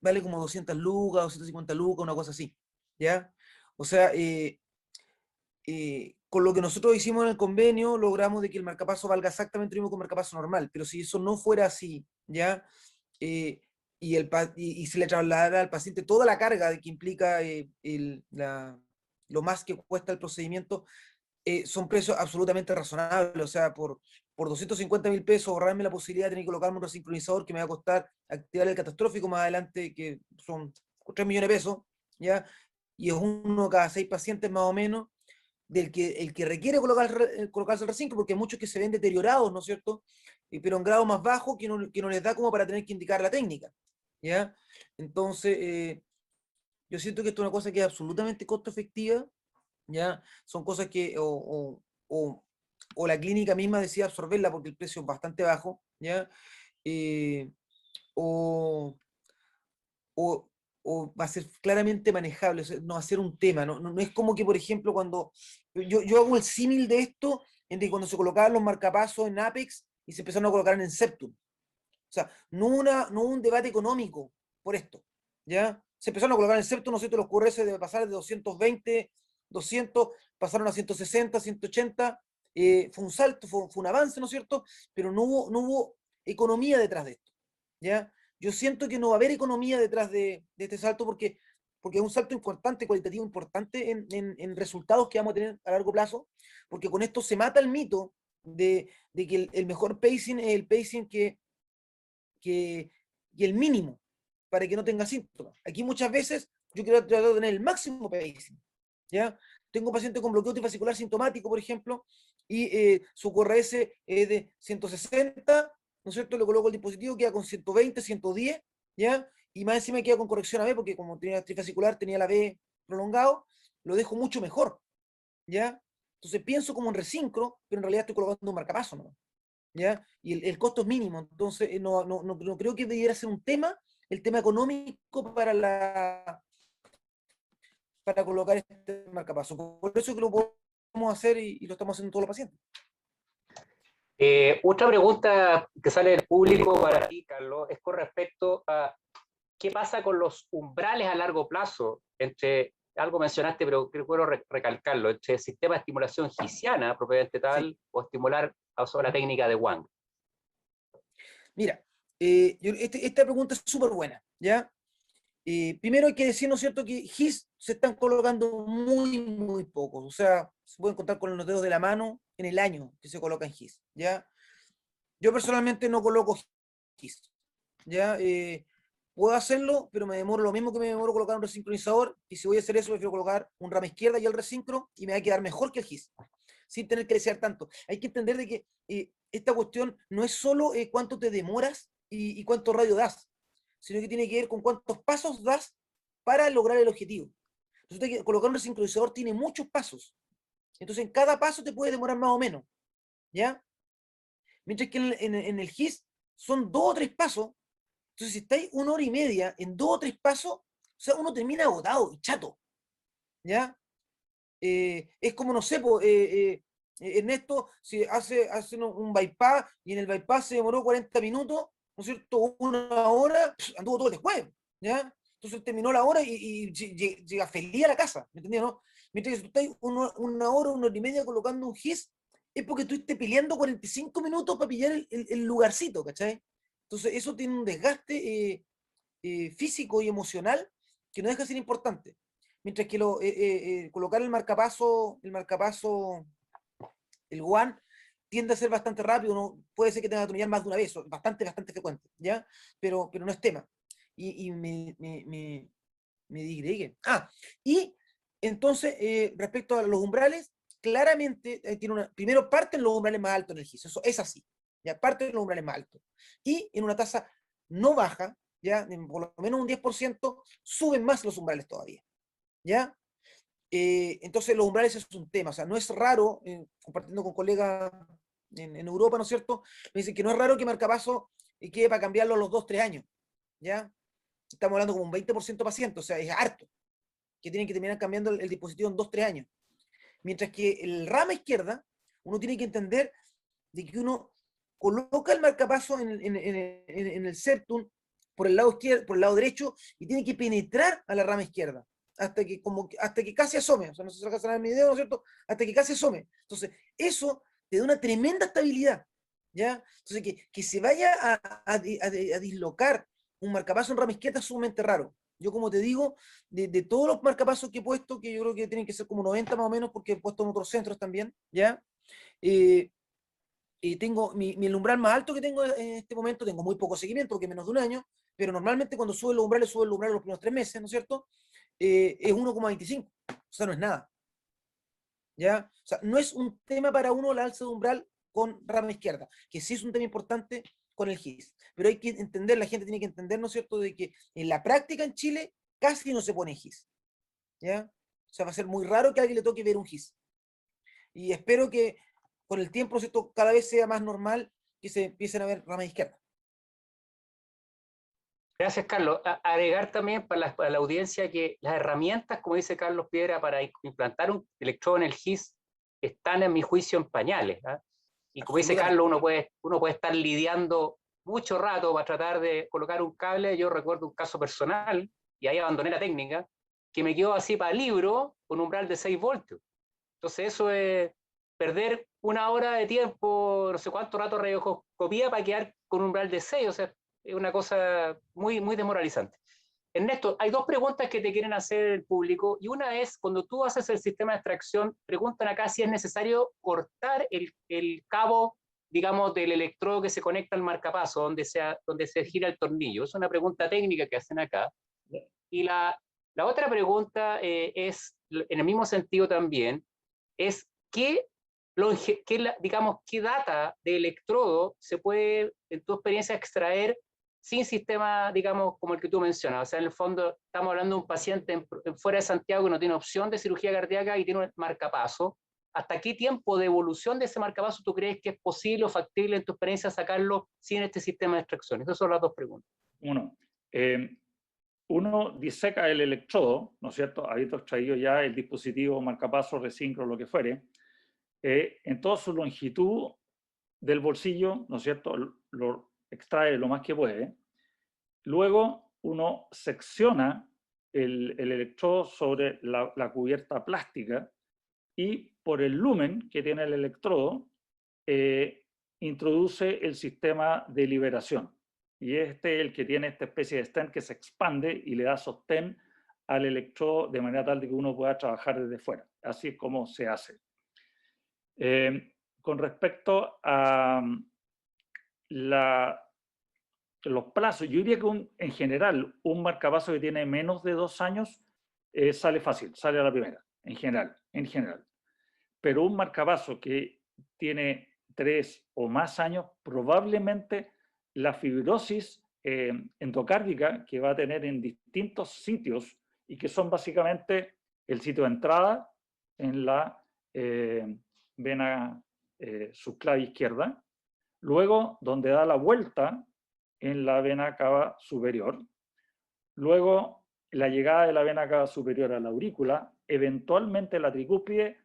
vale como 200 lucas, 250 lucas, una cosa así, ¿ya? O sea, con lo que nosotros hicimos en el convenio, logramos de que el marcapaso valga exactamente lo mismo que un marcapaso normal, pero si eso no fuera así, ¿ya? Y se le trasladara al paciente toda la carga de que implica lo más que cuesta el procedimiento, son precios absolutamente razonables. O sea, por 250.000 pesos ahorrarme la posibilidad de tener que colocarme un resincronizador que me va a costar activar el catastrófico más adelante, que son 3 millones de pesos, ¿ya? Y es uno cada 6 pacientes más o menos, el que requiere colocarse el recinto, porque hay muchos que se ven deteriorados, ¿no es cierto? Pero en grado más bajo que no les da como para tener que indicar la técnica, ¿ya? Entonces, yo siento que esto es una cosa que es absolutamente costo efectiva, ¿ya? Son cosas que o la clínica misma decide absorberla porque el precio es bastante bajo, ¿ya? Eh, o, o, o va a ser claramente manejable, o sea, no va a ser un tema, no es como que, por ejemplo, cuando yo hago el símil de esto, entre cuando se colocaban los marcapasos en Apex y se empezaron a colocar en Septum. O sea, no hubo un debate económico por esto, ¿ya? Se empezaron a colocar en Septum, ¿no es cierto? Los QRS de pasar de 220, 200, pasaron a 160, 180, fue un salto, fue un avance, ¿no es cierto? Pero no hubo economía detrás de esto, ¿ya? Yo siento que no va a haber economía detrás de este salto porque es un salto importante, cualitativo importante en resultados que vamos a tener a largo plazo, porque con esto se mata el mito de que el mejor pacing es el pacing y el mínimo para que no tenga síntomas. Aquí muchas veces yo quiero tratar de tener el máximo pacing, ¿ya? Tengo un paciente con bloqueo trifascicular sintomático, por ejemplo, y su QRS es de 160, ¿no es cierto? Le coloco el dispositivo, queda con 120, 110, ¿ya? Y más encima queda con corrección AB, porque como tenía trifascicular, tenía la B prolongado, lo dejo mucho mejor, ¿ya? Entonces pienso como un resincro, pero en realidad estoy colocando un marcapaso, ¿no? ¿Ya? Y el costo es mínimo, entonces no creo que debiera ser un tema, el tema económico para colocar este marcapaso. Por eso que lo podemos hacer y lo estamos haciendo todos los pacientes. Otra pregunta que sale del público para ti, Carlos, es con respecto a qué pasa con los umbrales a largo plazo entre, algo mencionaste, pero quiero recalcarlo, entre el sistema de estimulación gisiana, propiamente tal, sí, o estimular a la técnica de Wang. Mira, esta pregunta es súper buena, ¿ya? Primero hay que decir, ¿no es cierto?, que GIS se están colocando muy pocos, o sea, se pueden contar con los dedos de la mano en el año que se coloca en GIS, ¿ya? Yo personalmente no coloco GIS, ¿ya? Puedo hacerlo, pero me demoro lo mismo que me demoro colocar un resincronizador, y si voy a hacer eso, prefiero colocar un rama izquierda y el resincro, y me va a quedar mejor que el GIS, sin tener que desear tanto. Hay que entender de que esta cuestión no es solo cuánto te demoras y cuánto radio das, sino que tiene que ver con cuántos pasos das para lograr el objetivo. Entonces, colocar un resincronizador tiene muchos pasos. Entonces, en cada paso te puede demorar más o menos, ¿ya? Mientras que en el GIS son 2 o 3 pasos. Entonces, si estáis 1 hora y media en 2 o 3 pasos, o sea, uno termina agotado y chato, ¿ya? Es como, no sé, Ernesto, si hace un bypass y en el bypass se demoró 40 minutos, ¿no es cierto? 1 hora, anduvo todo el jueves, ¿ya? Entonces terminó la hora y llega feliz a la casa, ¿me entendés, no? Mientras que si tú estás 1 hora, 1 hora y media colocando un GIS, es porque tú estés peleando 45 minutos para pillar el lugarcito, ¿cachai? Entonces eso tiene un desgaste físico y emocional que no deja de ser importante. Mientras que colocar el marcapaso, el one, tiende a ser bastante rápido, ¿no? Puede ser que tenga que atornillar más de una vez, bastante frecuente, ¿ya? Pero no es tema. Y me digregué. Y entonces, respecto a los umbrales, claramente primero parten los umbrales más altos en el GIS, eso es así, ya parten los umbrales más altos. Y en una tasa no baja, ya, por lo menos un 10%, suben más los umbrales todavía, ¿ya? Entonces los umbrales es un tema, o sea, no es raro, compartiendo con colegas en Europa, ¿no es cierto? Me dicen que no es raro que marcapaso quede para cambiarlo a los 2-3 años, ¿ya? Estamos hablando como un 20% paciente, o sea, es harto, que tienen que terminar cambiando el dispositivo en 2-3 años. Mientras que el rama izquierda, uno tiene que entender de que uno coloca el marcapaso en el septum por el lado izquierdo, por el lado derecho, y tiene que penetrar a la rama izquierda hasta que casi asome. O sea, no sé si se alcanza a ver mi video, ¿no es cierto? Hasta que casi asome. Entonces, eso te da una tremenda estabilidad, ¿ya? Entonces, que se vaya a dislocar un marcapaso en rama izquierda es sumamente raro. Yo, como te digo, de todos los marcapasos que he puesto, que yo creo que tienen que ser como 90 más o menos, porque he puesto en otros centros también, ¿ya? Tengo el umbral más alto que tengo en este momento, tengo muy poco seguimiento, porque menos de un año, pero normalmente cuando sube el umbral los primeros 3 meses, ¿no es cierto? Es 1,25, o sea, no es nada, ¿ya? O sea, no es un tema para uno la alza de umbral con rama izquierda, que sí es un tema importante con el GIS, pero hay que entender, la gente tiene que entender, ¿no es cierto?, de que en la práctica en Chile casi no se pone GIS, ¿ya? O sea, va a ser muy raro que a alguien le toque ver un GIS. Y espero que con el tiempo esto cada vez sea más normal que se empiecen a ver ramas izquierdas. Gracias, Carlos. Agregar también para la audiencia que las herramientas, como dice Carlos Piedra, para implantar un electrodo en el GIS están, en mi juicio, en pañales, ¿eh? Y como dice Carlos, uno puede estar lidiando mucho rato para tratar de colocar un cable. Yo recuerdo un caso personal, y ahí abandoné la técnica, que me quedó así para libro con un umbral de 6 voltios. Entonces eso es perder una hora de tiempo, no sé cuánto rato radioscopía para quedar con un umbral de 6, o sea, es una cosa muy, muy desmoralizante. Ernesto, hay dos preguntas que te quieren hacer el público, y una es, cuando tú haces el sistema de extracción, preguntan acá si es necesario cortar el cabo, digamos, del electrodo que se conecta al marcapaso, donde se gira el tornillo. Es una pregunta técnica que hacen acá. Y la otra pregunta es, en el mismo sentido también, es digamos, qué data de electrodo se puede, en tu experiencia, extraer sin sistema, digamos, como el que tú mencionas. O sea, en el fondo estamos hablando de un paciente fuera de Santiago que no tiene opción de cirugía cardíaca y tiene un marcapaso. ¿Hasta qué tiempo de evolución de ese marcapaso tú crees que es posible o factible, en tu experiencia, sacarlo sin este sistema de extracción? Esas son las dos preguntas. Uno diseca el electrodo, ¿no es cierto? Habiendo extraído ya el dispositivo, marcapaso, resincro, lo que fuere, en toda su longitud del bolsillo, ¿no es cierto? Lo extrae lo más que puede. Luego uno secciona el electrodo sobre la cubierta plástica y por el lumen que tiene el electrodo introduce el sistema de liberación. Y este es el que tiene esta especie de stent que se expande y le da sostén al electrodo de manera tal de que uno pueda trabajar desde fuera. Así es como se hace. Con respecto a los plazos, yo diría que en general un marcapaso que tiene menos de 2 años sale fácil, sale a la primera, en general. Pero un marcapaso que tiene 3 o más años, probablemente la fibrosis endocárdica que va a tener en distintos sitios y que son básicamente el sitio de entrada en la vena subclavia izquierda, luego donde da la vuelta en la vena cava superior, luego la llegada de la vena cava superior a la aurícula, eventualmente la tricúspide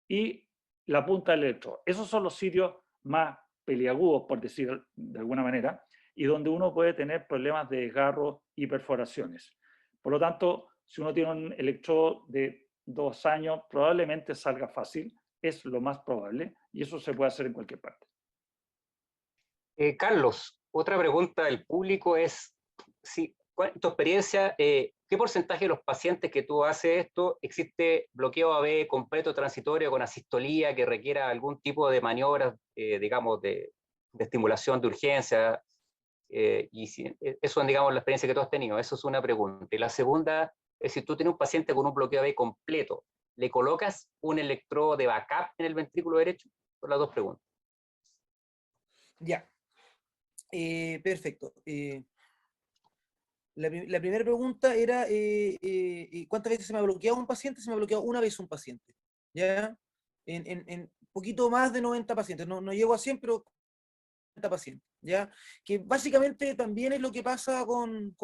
y la punta del electrodo. Esos son los sitios más peliagudos, por decir de alguna manera, y donde uno puede tener problemas de desgarro y perforaciones. Por lo tanto, si uno tiene un electrodo de 2 años, probablemente salga fácil. es lo más probable, y eso se puede hacer en cualquier parte. Carlos, otra pregunta del público es, si, tu experiencia, ¿qué porcentaje de los pacientes que tú haces esto existe bloqueo AB completo transitorio con asistolía que requiera algún tipo de maniobras, digamos, de estimulación de urgencia? Y si, eso es, digamos, la experiencia que tú has tenido. Eso es una pregunta. Y la segunda es, si tú tienes un paciente con un bloqueo AB completo, ¿le colocas un electrodo de backup en el ventrículo derecho? Son las dos preguntas. Ya. Perfecto. La primera pregunta era ¿cuántas veces se me ha bloqueado un paciente? Se me ha bloqueado una vez un paciente, ¿ya? En poquito más de 90 pacientes, no llego a 100, pero 90 pacientes, ¿ya? Que básicamente también es lo que pasa con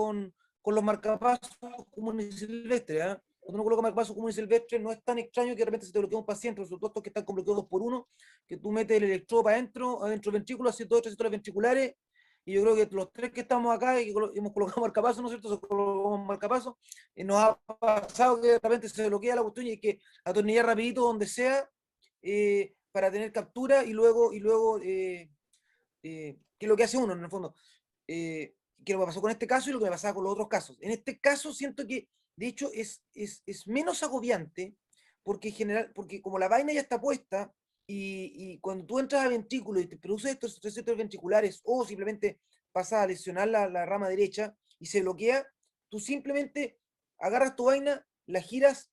los marcapasos comunes y silvestres, ¿ya? Cuando uno coloca marcapasos comunes y silvestres, no es tan extraño que de repente se te bloquea un paciente, sobre todo estos que están con bloqueo 2x1, que tú metes el electrodo para adentro del ventrículo, haciendo todos receptores ventriculares. Y yo creo que los tres que estamos acá y que hemos colocado marcapasos, ¿no es cierto? Se colocamos marcapasos, nos ha pasado que de repente se bloquea la cuestión y hay que atornillar rapidito donde sea para tener captura y luego ¿qué es lo que hace uno en el fondo? ¿Qué es lo que pasó con este caso y lo que me pasaba con los otros casos? En este caso siento que, de hecho, es menos agobiante porque, porque como la vaina ya está puesta y cuando tú entras al ventrículo y te produces estos receptores ventriculares o simplemente pasas a lesionar la rama derecha y se bloquea, tú simplemente agarras tu vaina, la giras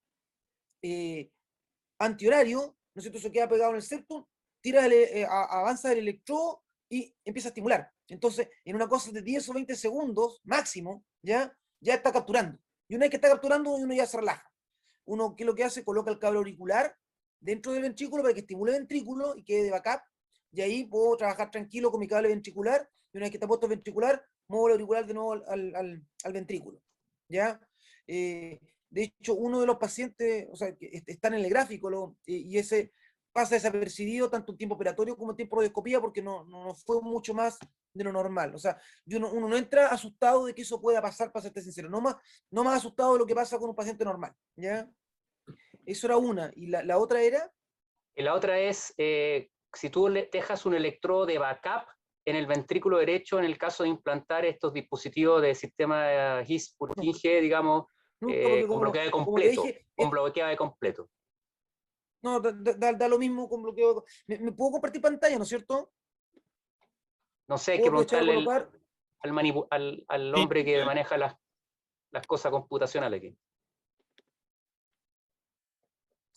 antihorario, ¿no es cierto? Eso queda pegado en el septum, tiras avanza el electrodo y empieza a estimular. Entonces, en una cosa de 10 o 20 segundos máximo, ya está capturando. Y una vez que está capturando, uno ya se relaja. Uno, ¿qué es lo que hace? Coloca el cable auricular dentro del ventrículo para que estimule el ventrículo y quede de backup. Y ahí puedo trabajar tranquilo con mi cable ventricular. Y una vez que está puesto el ventricular, muevo el auricular de nuevo al ventrículo. ¿Ya? De hecho, uno de los pacientes, o sea, que está en el gráfico, y ese pasa desapercibido tanto en tiempo operatorio como en tiempo de radioscopía porque no fue mucho más de lo normal. O sea, uno no entra asustado de que eso pueda pasar, para serte sincero, no más asustado de lo que pasa con un paciente normal, ¿ya? Eso era una. Y la otra era... Y la otra es, si tú le dejas un electrodo de backup en el ventrículo derecho en el caso de implantar estos dispositivos de sistema HIS-Purkinje, digamos, Nunca, porque con bloqueo de como te completo, dije, con bloqueo de completo. no, da lo mismo con bloqueo. Me puedo compartir pantalla, ¿no es cierto? No sé, hay que Puedo aprovechar a preguntarle colocar... al hombre que maneja las cosas computacionales aquí.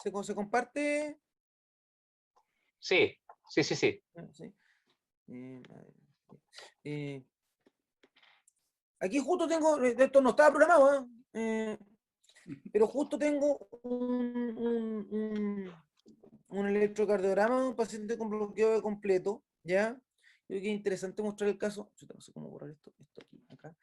¿Se comparte? Sí. Sí. Aquí justo tengo, esto no estaba programado, pero justo tengo un electrocardiograma de un paciente con bloqueo de completo, ¿ya? Creo que es interesante mostrar el caso. Yo no sé cómo borrar esto aquí, acá,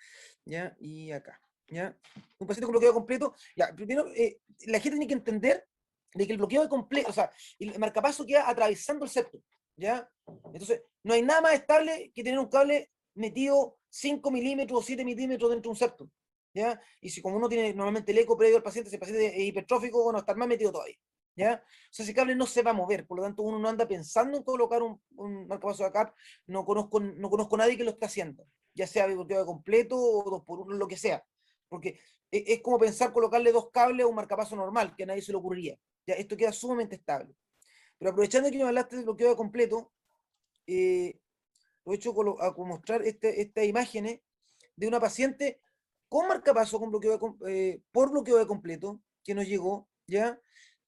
¿ya? Y acá, ¿ya? Un paciente con bloqueo completo. Ya, primero, la gente tiene que entender de que el bloqueo de completo, o sea, el marcapaso queda atravesando el septum, ¿ya? Entonces, no hay nada más estable que tener un cable metido 5 milímetros o 7 milímetros dentro de un septum, ¿ya? Y si como uno tiene normalmente el eco previo al paciente, si el paciente es hipertrófico, bueno, estar más metido todavía, ¿ya? O sea, ese cable no se va a mover, por lo tanto uno no anda pensando en colocar un marcapaso de ACAP, no conozco a nadie que lo esté haciendo, ya sea bloqueo de completo o 2x1, lo que sea, porque es como pensar colocarle dos cables a un marcapaso normal, que a nadie se le ocurriría, ya, esto queda sumamente estable. Pero aprovechando que me hablaste de bloqueo de completo, aprovecho a mostrar estas imágenes de una paciente con marcapaso con por bloqueo de completo, que nos llegó, ¿ya?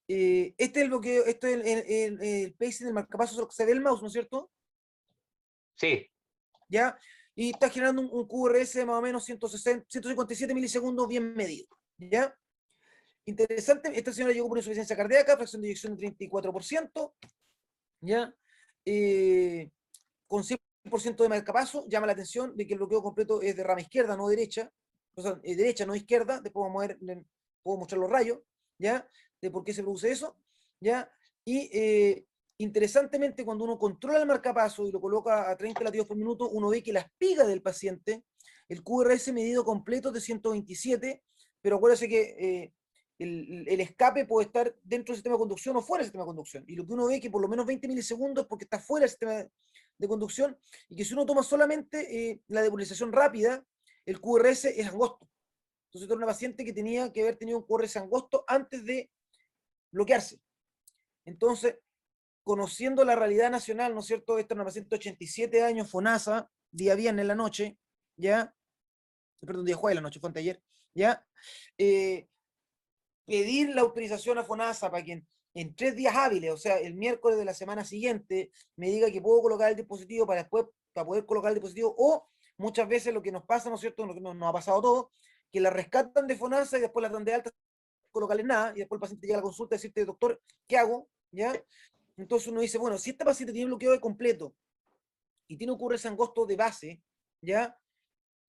Este es el bloqueo, esto es el pacing del marcapaso, se ve el mouse, ¿no es cierto? Sí. ¿Ya? Y está generando un QRS de más o menos 157 milisegundos bien medido, ¿ya? Interesante, esta señora llegó por insuficiencia cardíaca, fracción de eyección de 34%, ¿ya? Con 100% de marcapaso, llama la atención de que el bloqueo completo es de rama izquierda, no derecha, o sea, derecha, no izquierda, después puedo mostrar los rayos, ¿ya? De por qué se produce eso, ¿ya? Y interesantemente, cuando uno controla el marcapaso y lo coloca a 30 latidos por minuto, uno ve que la espiga del paciente, el QRS medido completo es de 127, pero acuérdense que el escape puede estar dentro del sistema de conducción o fuera del sistema de conducción. Y lo que uno ve es que por lo menos 20 milisegundos es porque está fuera del sistema de conducción, y que si uno toma solamente la depularización rápida, el QRS es angosto. Entonces era una paciente que tenía que haber tenido un QRS angosto antes de bloquearse. Entonces, conociendo la realidad nacional, ¿no es cierto? Esta es una paciente de 87 años, FONASA, día viernes en la noche, ¿ya? Perdón, día jueves en la noche, fue anteayer, ¿ya? Pedir la autorización a FONASA para que en 3 días hábiles, o sea, el miércoles de la semana siguiente, me diga que puedo colocar el dispositivo para después, para poder colocar el dispositivo, o muchas veces lo que nos pasa, ¿no es cierto?, lo que nos ha pasado todo, que la rescatan de FONASA y después la dan de alta, colocarle nada, y después el paciente llega a la consulta y decirte, doctor, ¿qué hago? ¿Ya? Entonces uno dice, bueno, si este paciente tiene bloqueo de completo y tiene un QRS angosto de base, ¿ya?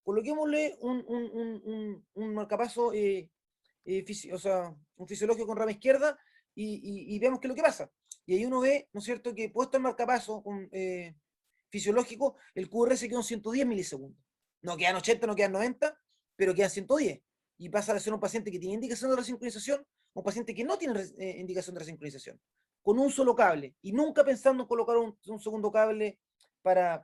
Coloquémosle un marcapaso, o sea, un fisiológico con rama izquierda y veamos qué es lo que pasa. Y ahí uno ve, ¿no es cierto?, que puesto el marcapaso fisiológico, el QRS queda en 110 milisegundos. No quedan 80, no quedan 90, pero quedan 110. Y pasa de ser un paciente que tiene indicación de resincronización a un paciente que no tiene indicación de resincronización, con un solo cable, y nunca pensando en colocar un segundo cable para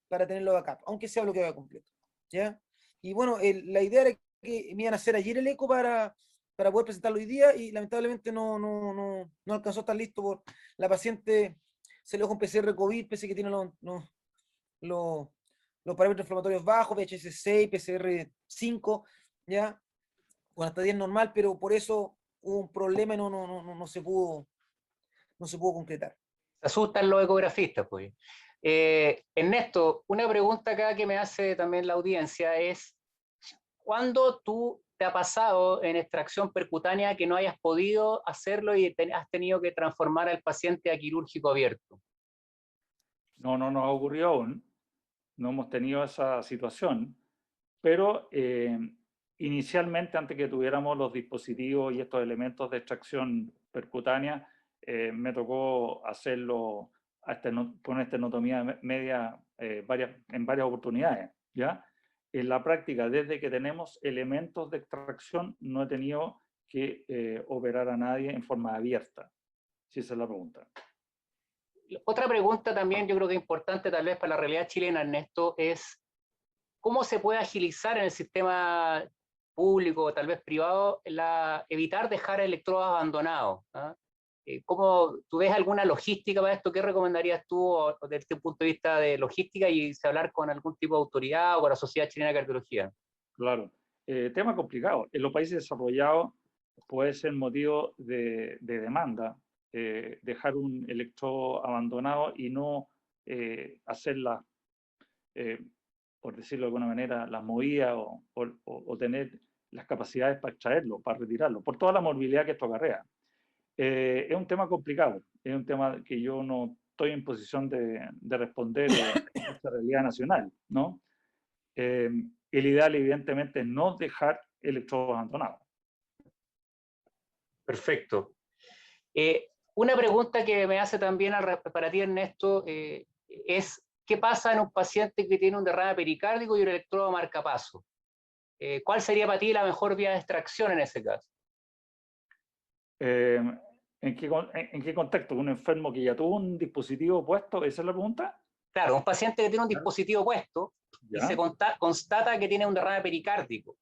tenerlo de backup, aunque sea bloqueado de completo. ¿Ya? Y bueno, la idea era que me iban a hacer ayer el eco para poder presentarlo hoy día, y lamentablemente no alcanzó a estar listo por la paciente. Se le dejó un PCR COVID, pese que tiene los parámetros inflamatorios bajos, VHS6, PCR5, ¿ya? Con hasta 10 normal, pero por eso hubo un problema y no se pudo concretar. Se asustan los ecografistas, pues. Ernesto, una pregunta acá que me hace también la audiencia es, ¿cuándo tú te ha pasado en extracción percutánea que no hayas podido hacerlo y has tenido que transformar al paciente a quirúrgico abierto? No nos ha ocurrido aún, no hemos tenido esa situación, pero inicialmente, antes que tuviéramos los dispositivos y estos elementos de extracción percutánea, me tocó hacerlo con estenotomía media en varias oportunidades, ¿ya? En la práctica, desde que tenemos elementos de extracción, no he tenido que operar a nadie en forma abierta, si esa es la pregunta. Otra pregunta también, yo creo que importante tal vez para la realidad chilena, Ernesto, es ¿cómo se puede agilizar en el sistema público o tal vez privado evitar dejar electrodos abandonados? ¿Ah? ¿Cómo tú ves alguna logística para esto? ¿Qué recomendarías tú desde este punto de vista de logística y hablar con algún tipo de autoridad o con la Sociedad Chilena de Cardiología? Claro, tema complicado. En los países desarrollados puede ser motivo de demanda dejar un electrodo abandonado y no hacer por decirlo de alguna manera, las movidas o tener las capacidades para extraerlo, para retirarlo, por toda la movilidad que esto acarrea. Es un tema complicado, es un tema que yo no estoy en posición de responder en esta realidad nacional, ¿no? El ideal, evidentemente, es no dejar electrodos abandonados. Perfecto. Una pregunta que me hace también para ti, Ernesto, es ¿qué pasa en un paciente que tiene un derrame pericárdico y un electrodo marcapaso? ¿Cuál sería para ti la mejor vía de extracción en ese caso? ¿En qué contexto? ¿Un enfermo que ya tuvo un dispositivo puesto? ¿Esa es la pregunta? Claro, un paciente que tiene un dispositivo puesto y se constata que tiene un derrame pericárdico.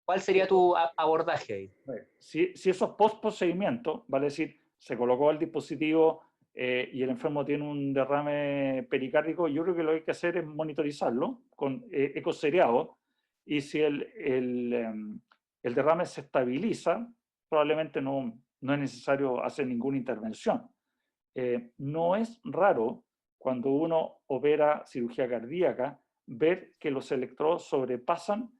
¿Cuál sería tu abordaje ahí? Si eso es post-procedimiento, vale decir, se colocó el dispositivo y el enfermo tiene un derrame pericárdico, yo creo que lo que hay que hacer es monitorizarlo con ecos seriados, y si el derrame se estabiliza, probablemente no es necesario hacer ninguna intervención. No es raro, cuando uno opera cirugía cardíaca, ver que los electrodos sobrepasan,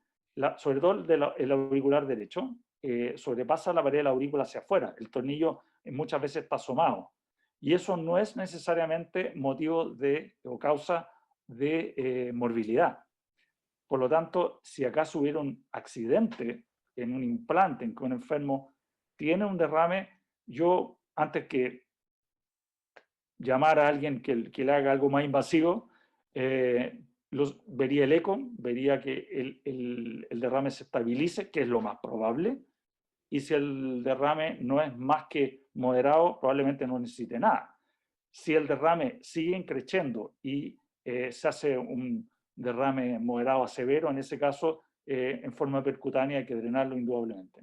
sobre todo el auricular derecho, sobrepasa la pared de la aurícula hacia afuera. El tornillo muchas veces está asomado. Y eso no es necesariamente motivo o causa de morbilidad. Por lo tanto, si acaso hubiera un accidente en un implante en que un enfermo tiene un derrame, yo, antes que llamar a alguien que le haga algo más invasivo, vería el eco, vería que el derrame se estabilice, que es lo más probable, y si el derrame no es más que moderado, probablemente no necesite nada. Si el derrame sigue creciendo y se hace un derrame moderado a severo, en ese caso, en forma percutánea hay que drenarlo indudablemente.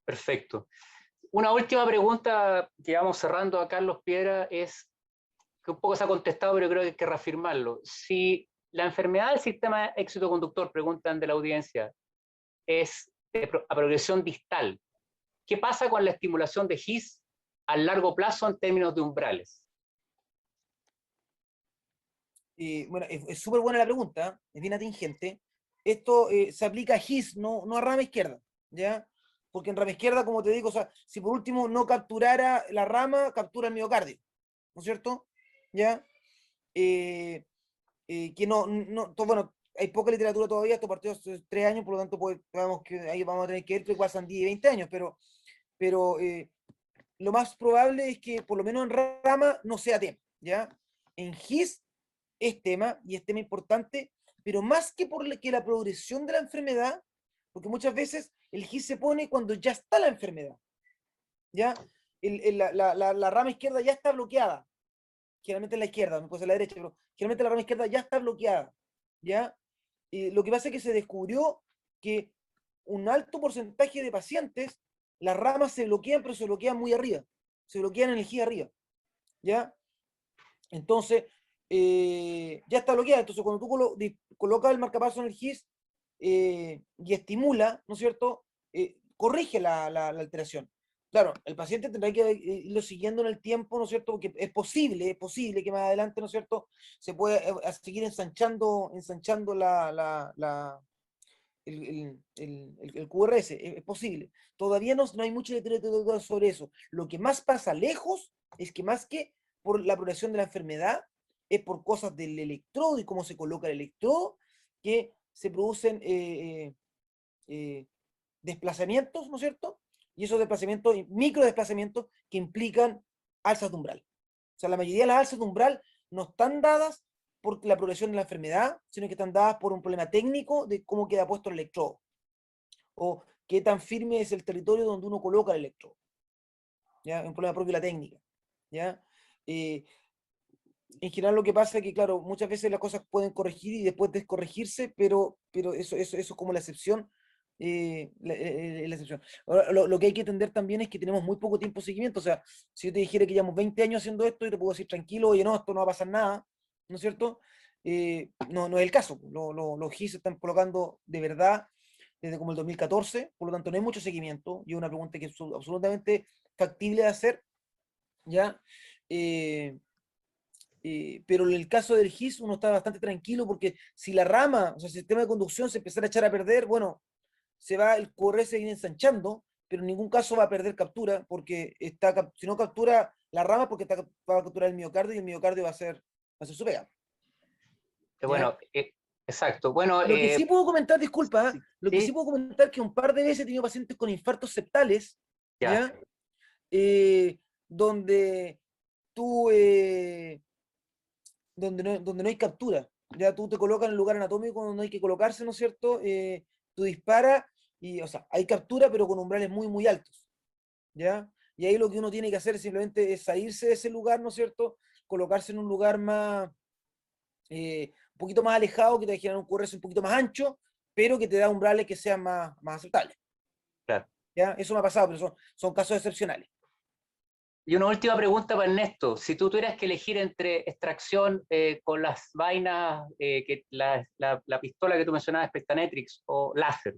Perfecto. Una última pregunta que vamos cerrando a Carlos Piedra es, que un poco se ha contestado, pero creo que hay que reafirmarlo. Si la enfermedad del sistema excitoconductor, preguntan de la audiencia, es a progresión distal, ¿qué pasa con la estimulación de His a largo plazo en términos de umbrales? Bueno, es súper buena la pregunta, es bien atingente. Esto se aplica a His, no a rama izquierda, ¿ya? Porque en rama izquierda, como te digo, o sea, si por último no capturara la rama, captura el miocardio, ¿no es cierto? ¿Ya? Que bueno, hay poca literatura todavía, esto partió hace 3 años, por lo tanto, pues, ahí vamos a tener que ver que pasan 10 y 20 años, pero lo más probable es que por lo menos en rama no sea tema, ¿ya? En His es tema, y es tema importante, pero más que que la progresión de la enfermedad, porque muchas veces el His se pone cuando ya está la enfermedad, ¿ya? La rama izquierda ya está bloqueada, generalmente en la izquierda, no puede ser la derecha, pero generalmente la rama izquierda ya está bloqueada, ¿ya? Lo que pasa es que se descubrió que un alto porcentaje de pacientes, las ramas se bloquean, pero se bloquean muy arriba, se bloquean en el His arriba, ¿ya? Entonces, ya está bloqueada. Entonces, cuando tú colocas el marcapaso en el His y estimula, ¿no es cierto? Corrige la alteración. Claro, el paciente tendrá que irlo siguiendo en el tiempo, ¿no es cierto? Porque es posible que más adelante, ¿no es cierto?, se pueda seguir ensanchando el QRS, es posible. Todavía no hay mucha literatura sobre eso. Lo que más pasa lejos es que más que por la progresión de la enfermedad, es por cosas del electrodo y cómo se coloca el electrodo, que se producen desplazamientos, ¿no es cierto? Y esos desplazamientos, micro desplazamientos, que implican alzas de umbral. O sea, la mayoría de las alzas de umbral no están dadas por la progresión de la enfermedad, sino que están dadas por un problema técnico de cómo queda puesto el electrodo, o qué tan firme es el territorio donde uno coloca el electrodo. ¿Ya? Es un problema propio de la técnica. ¿Ya? En general lo que pasa es que, claro, muchas veces las cosas pueden corregir y después descorregirse, pero eso es como la excepción. La excepción. Ahora, lo que hay que entender también es que tenemos muy poco tiempo de seguimiento. O sea, si yo te dijera que llevamos 20 años haciendo esto, yo te puedo decir tranquilo, oye, no, esto no va a pasar nada, ¿no es cierto? No es el caso. Los GIS se están colocando de verdad desde como el 2014, por lo tanto no hay mucho seguimiento, y es una pregunta que es absolutamente factible de hacer, ¿ya? Pero en el caso del GIS uno está bastante tranquilo porque si la rama, o sea, el sistema de conducción se empezara a echar a perder, bueno, el QRS se viene ensanchando, pero en ningún caso va a perder captura porque si no captura la rama porque va a capturar el miocardio y el miocardio va a ser su pega. Bueno, exacto. Bueno, lo que sí puedo comentar, disculpa, sí, lo que sí puedo comentar es que un par de veces he tenido pacientes con infartos septales, ¿ya? Donde tú donde no hay captura. Ya tú te colocas en el lugar anatómico donde no hay que colocarse, ¿no es cierto? Tú disparas y, o sea, hay captura, pero con umbrales muy, muy altos. ¿Ya? Y ahí lo que uno tiene que hacer simplemente es salirse de ese lugar, ¿no es cierto? Colocarse en un lugar más, un poquito más alejado, que te va a generar un QRS un poquito más ancho, pero que te da umbrales que sean más aceptables. claro. ¿Ya? Eso me ha pasado, pero son casos excepcionales. Y una última pregunta para Ernesto. Si tú tuvieras que elegir entre extracción con las vainas, la pistola que tú mencionabas, Pectanetrix, o láser,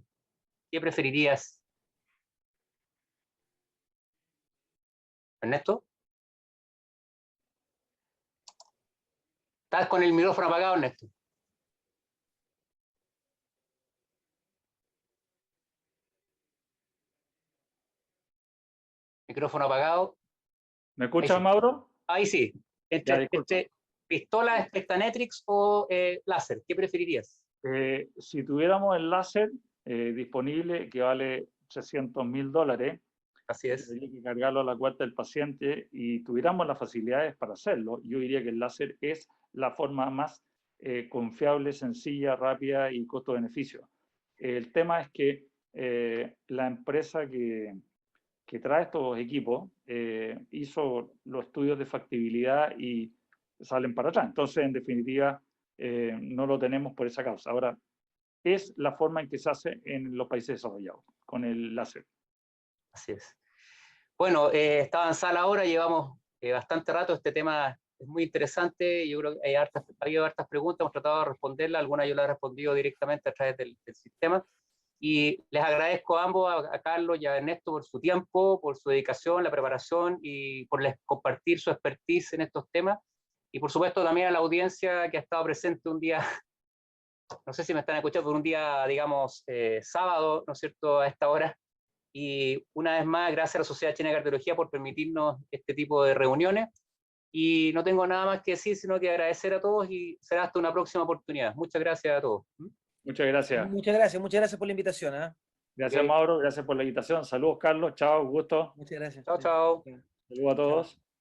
¿qué preferirías? ¿Ernesto? ¿Estás con el micrófono apagado, Ernesto? Micrófono apagado. ¿Me escuchas, Mauro? Ahí sí. Ya, Entre pistola, Pectanetrix o láser, ¿qué preferirías? Si tuviéramos el láser disponible, que vale $300.000, Así es. tendría que cargarlo a la cuenta del paciente y tuviéramos las facilidades para hacerlo, yo diría que el láser es la forma más confiable, sencilla, rápida y costo-beneficio. El tema es que la empresa que trae estos equipos hizo los estudios de factibilidad y salen para atrás. Entonces, en definitiva, no lo tenemos por esa causa. Ahora, es la forma en que se hace en los países desarrollados, con el láser. Así es. Bueno, está avanzada la hora, llevamos bastante rato, este tema es muy interesante, yo creo que ha habido hartas preguntas, hemos tratado de responderlas, algunas yo las he respondido directamente a través del sistema, y les agradezco a ambos, a Carlos y a Ernesto, por su tiempo, por su dedicación, la preparación, y por compartir su expertise en estos temas, y por supuesto también a la audiencia que ha estado presente un día, no sé si me están escuchando, por un día, digamos, sábado, ¿no es cierto?, a esta hora. Y una vez más, gracias a la Sociedad China de Cardiología por permitirnos este tipo de reuniones. Y no tengo nada más que decir, sino que agradecer a todos y será hasta una próxima oportunidad. Muchas gracias a todos. Muchas gracias. Muchas gracias por la invitación. Gracias, Ok. Mauro, gracias por la invitación. Saludos, Carlos. Chao, gusto. Muchas gracias. Chao, chao. Saludos a todos.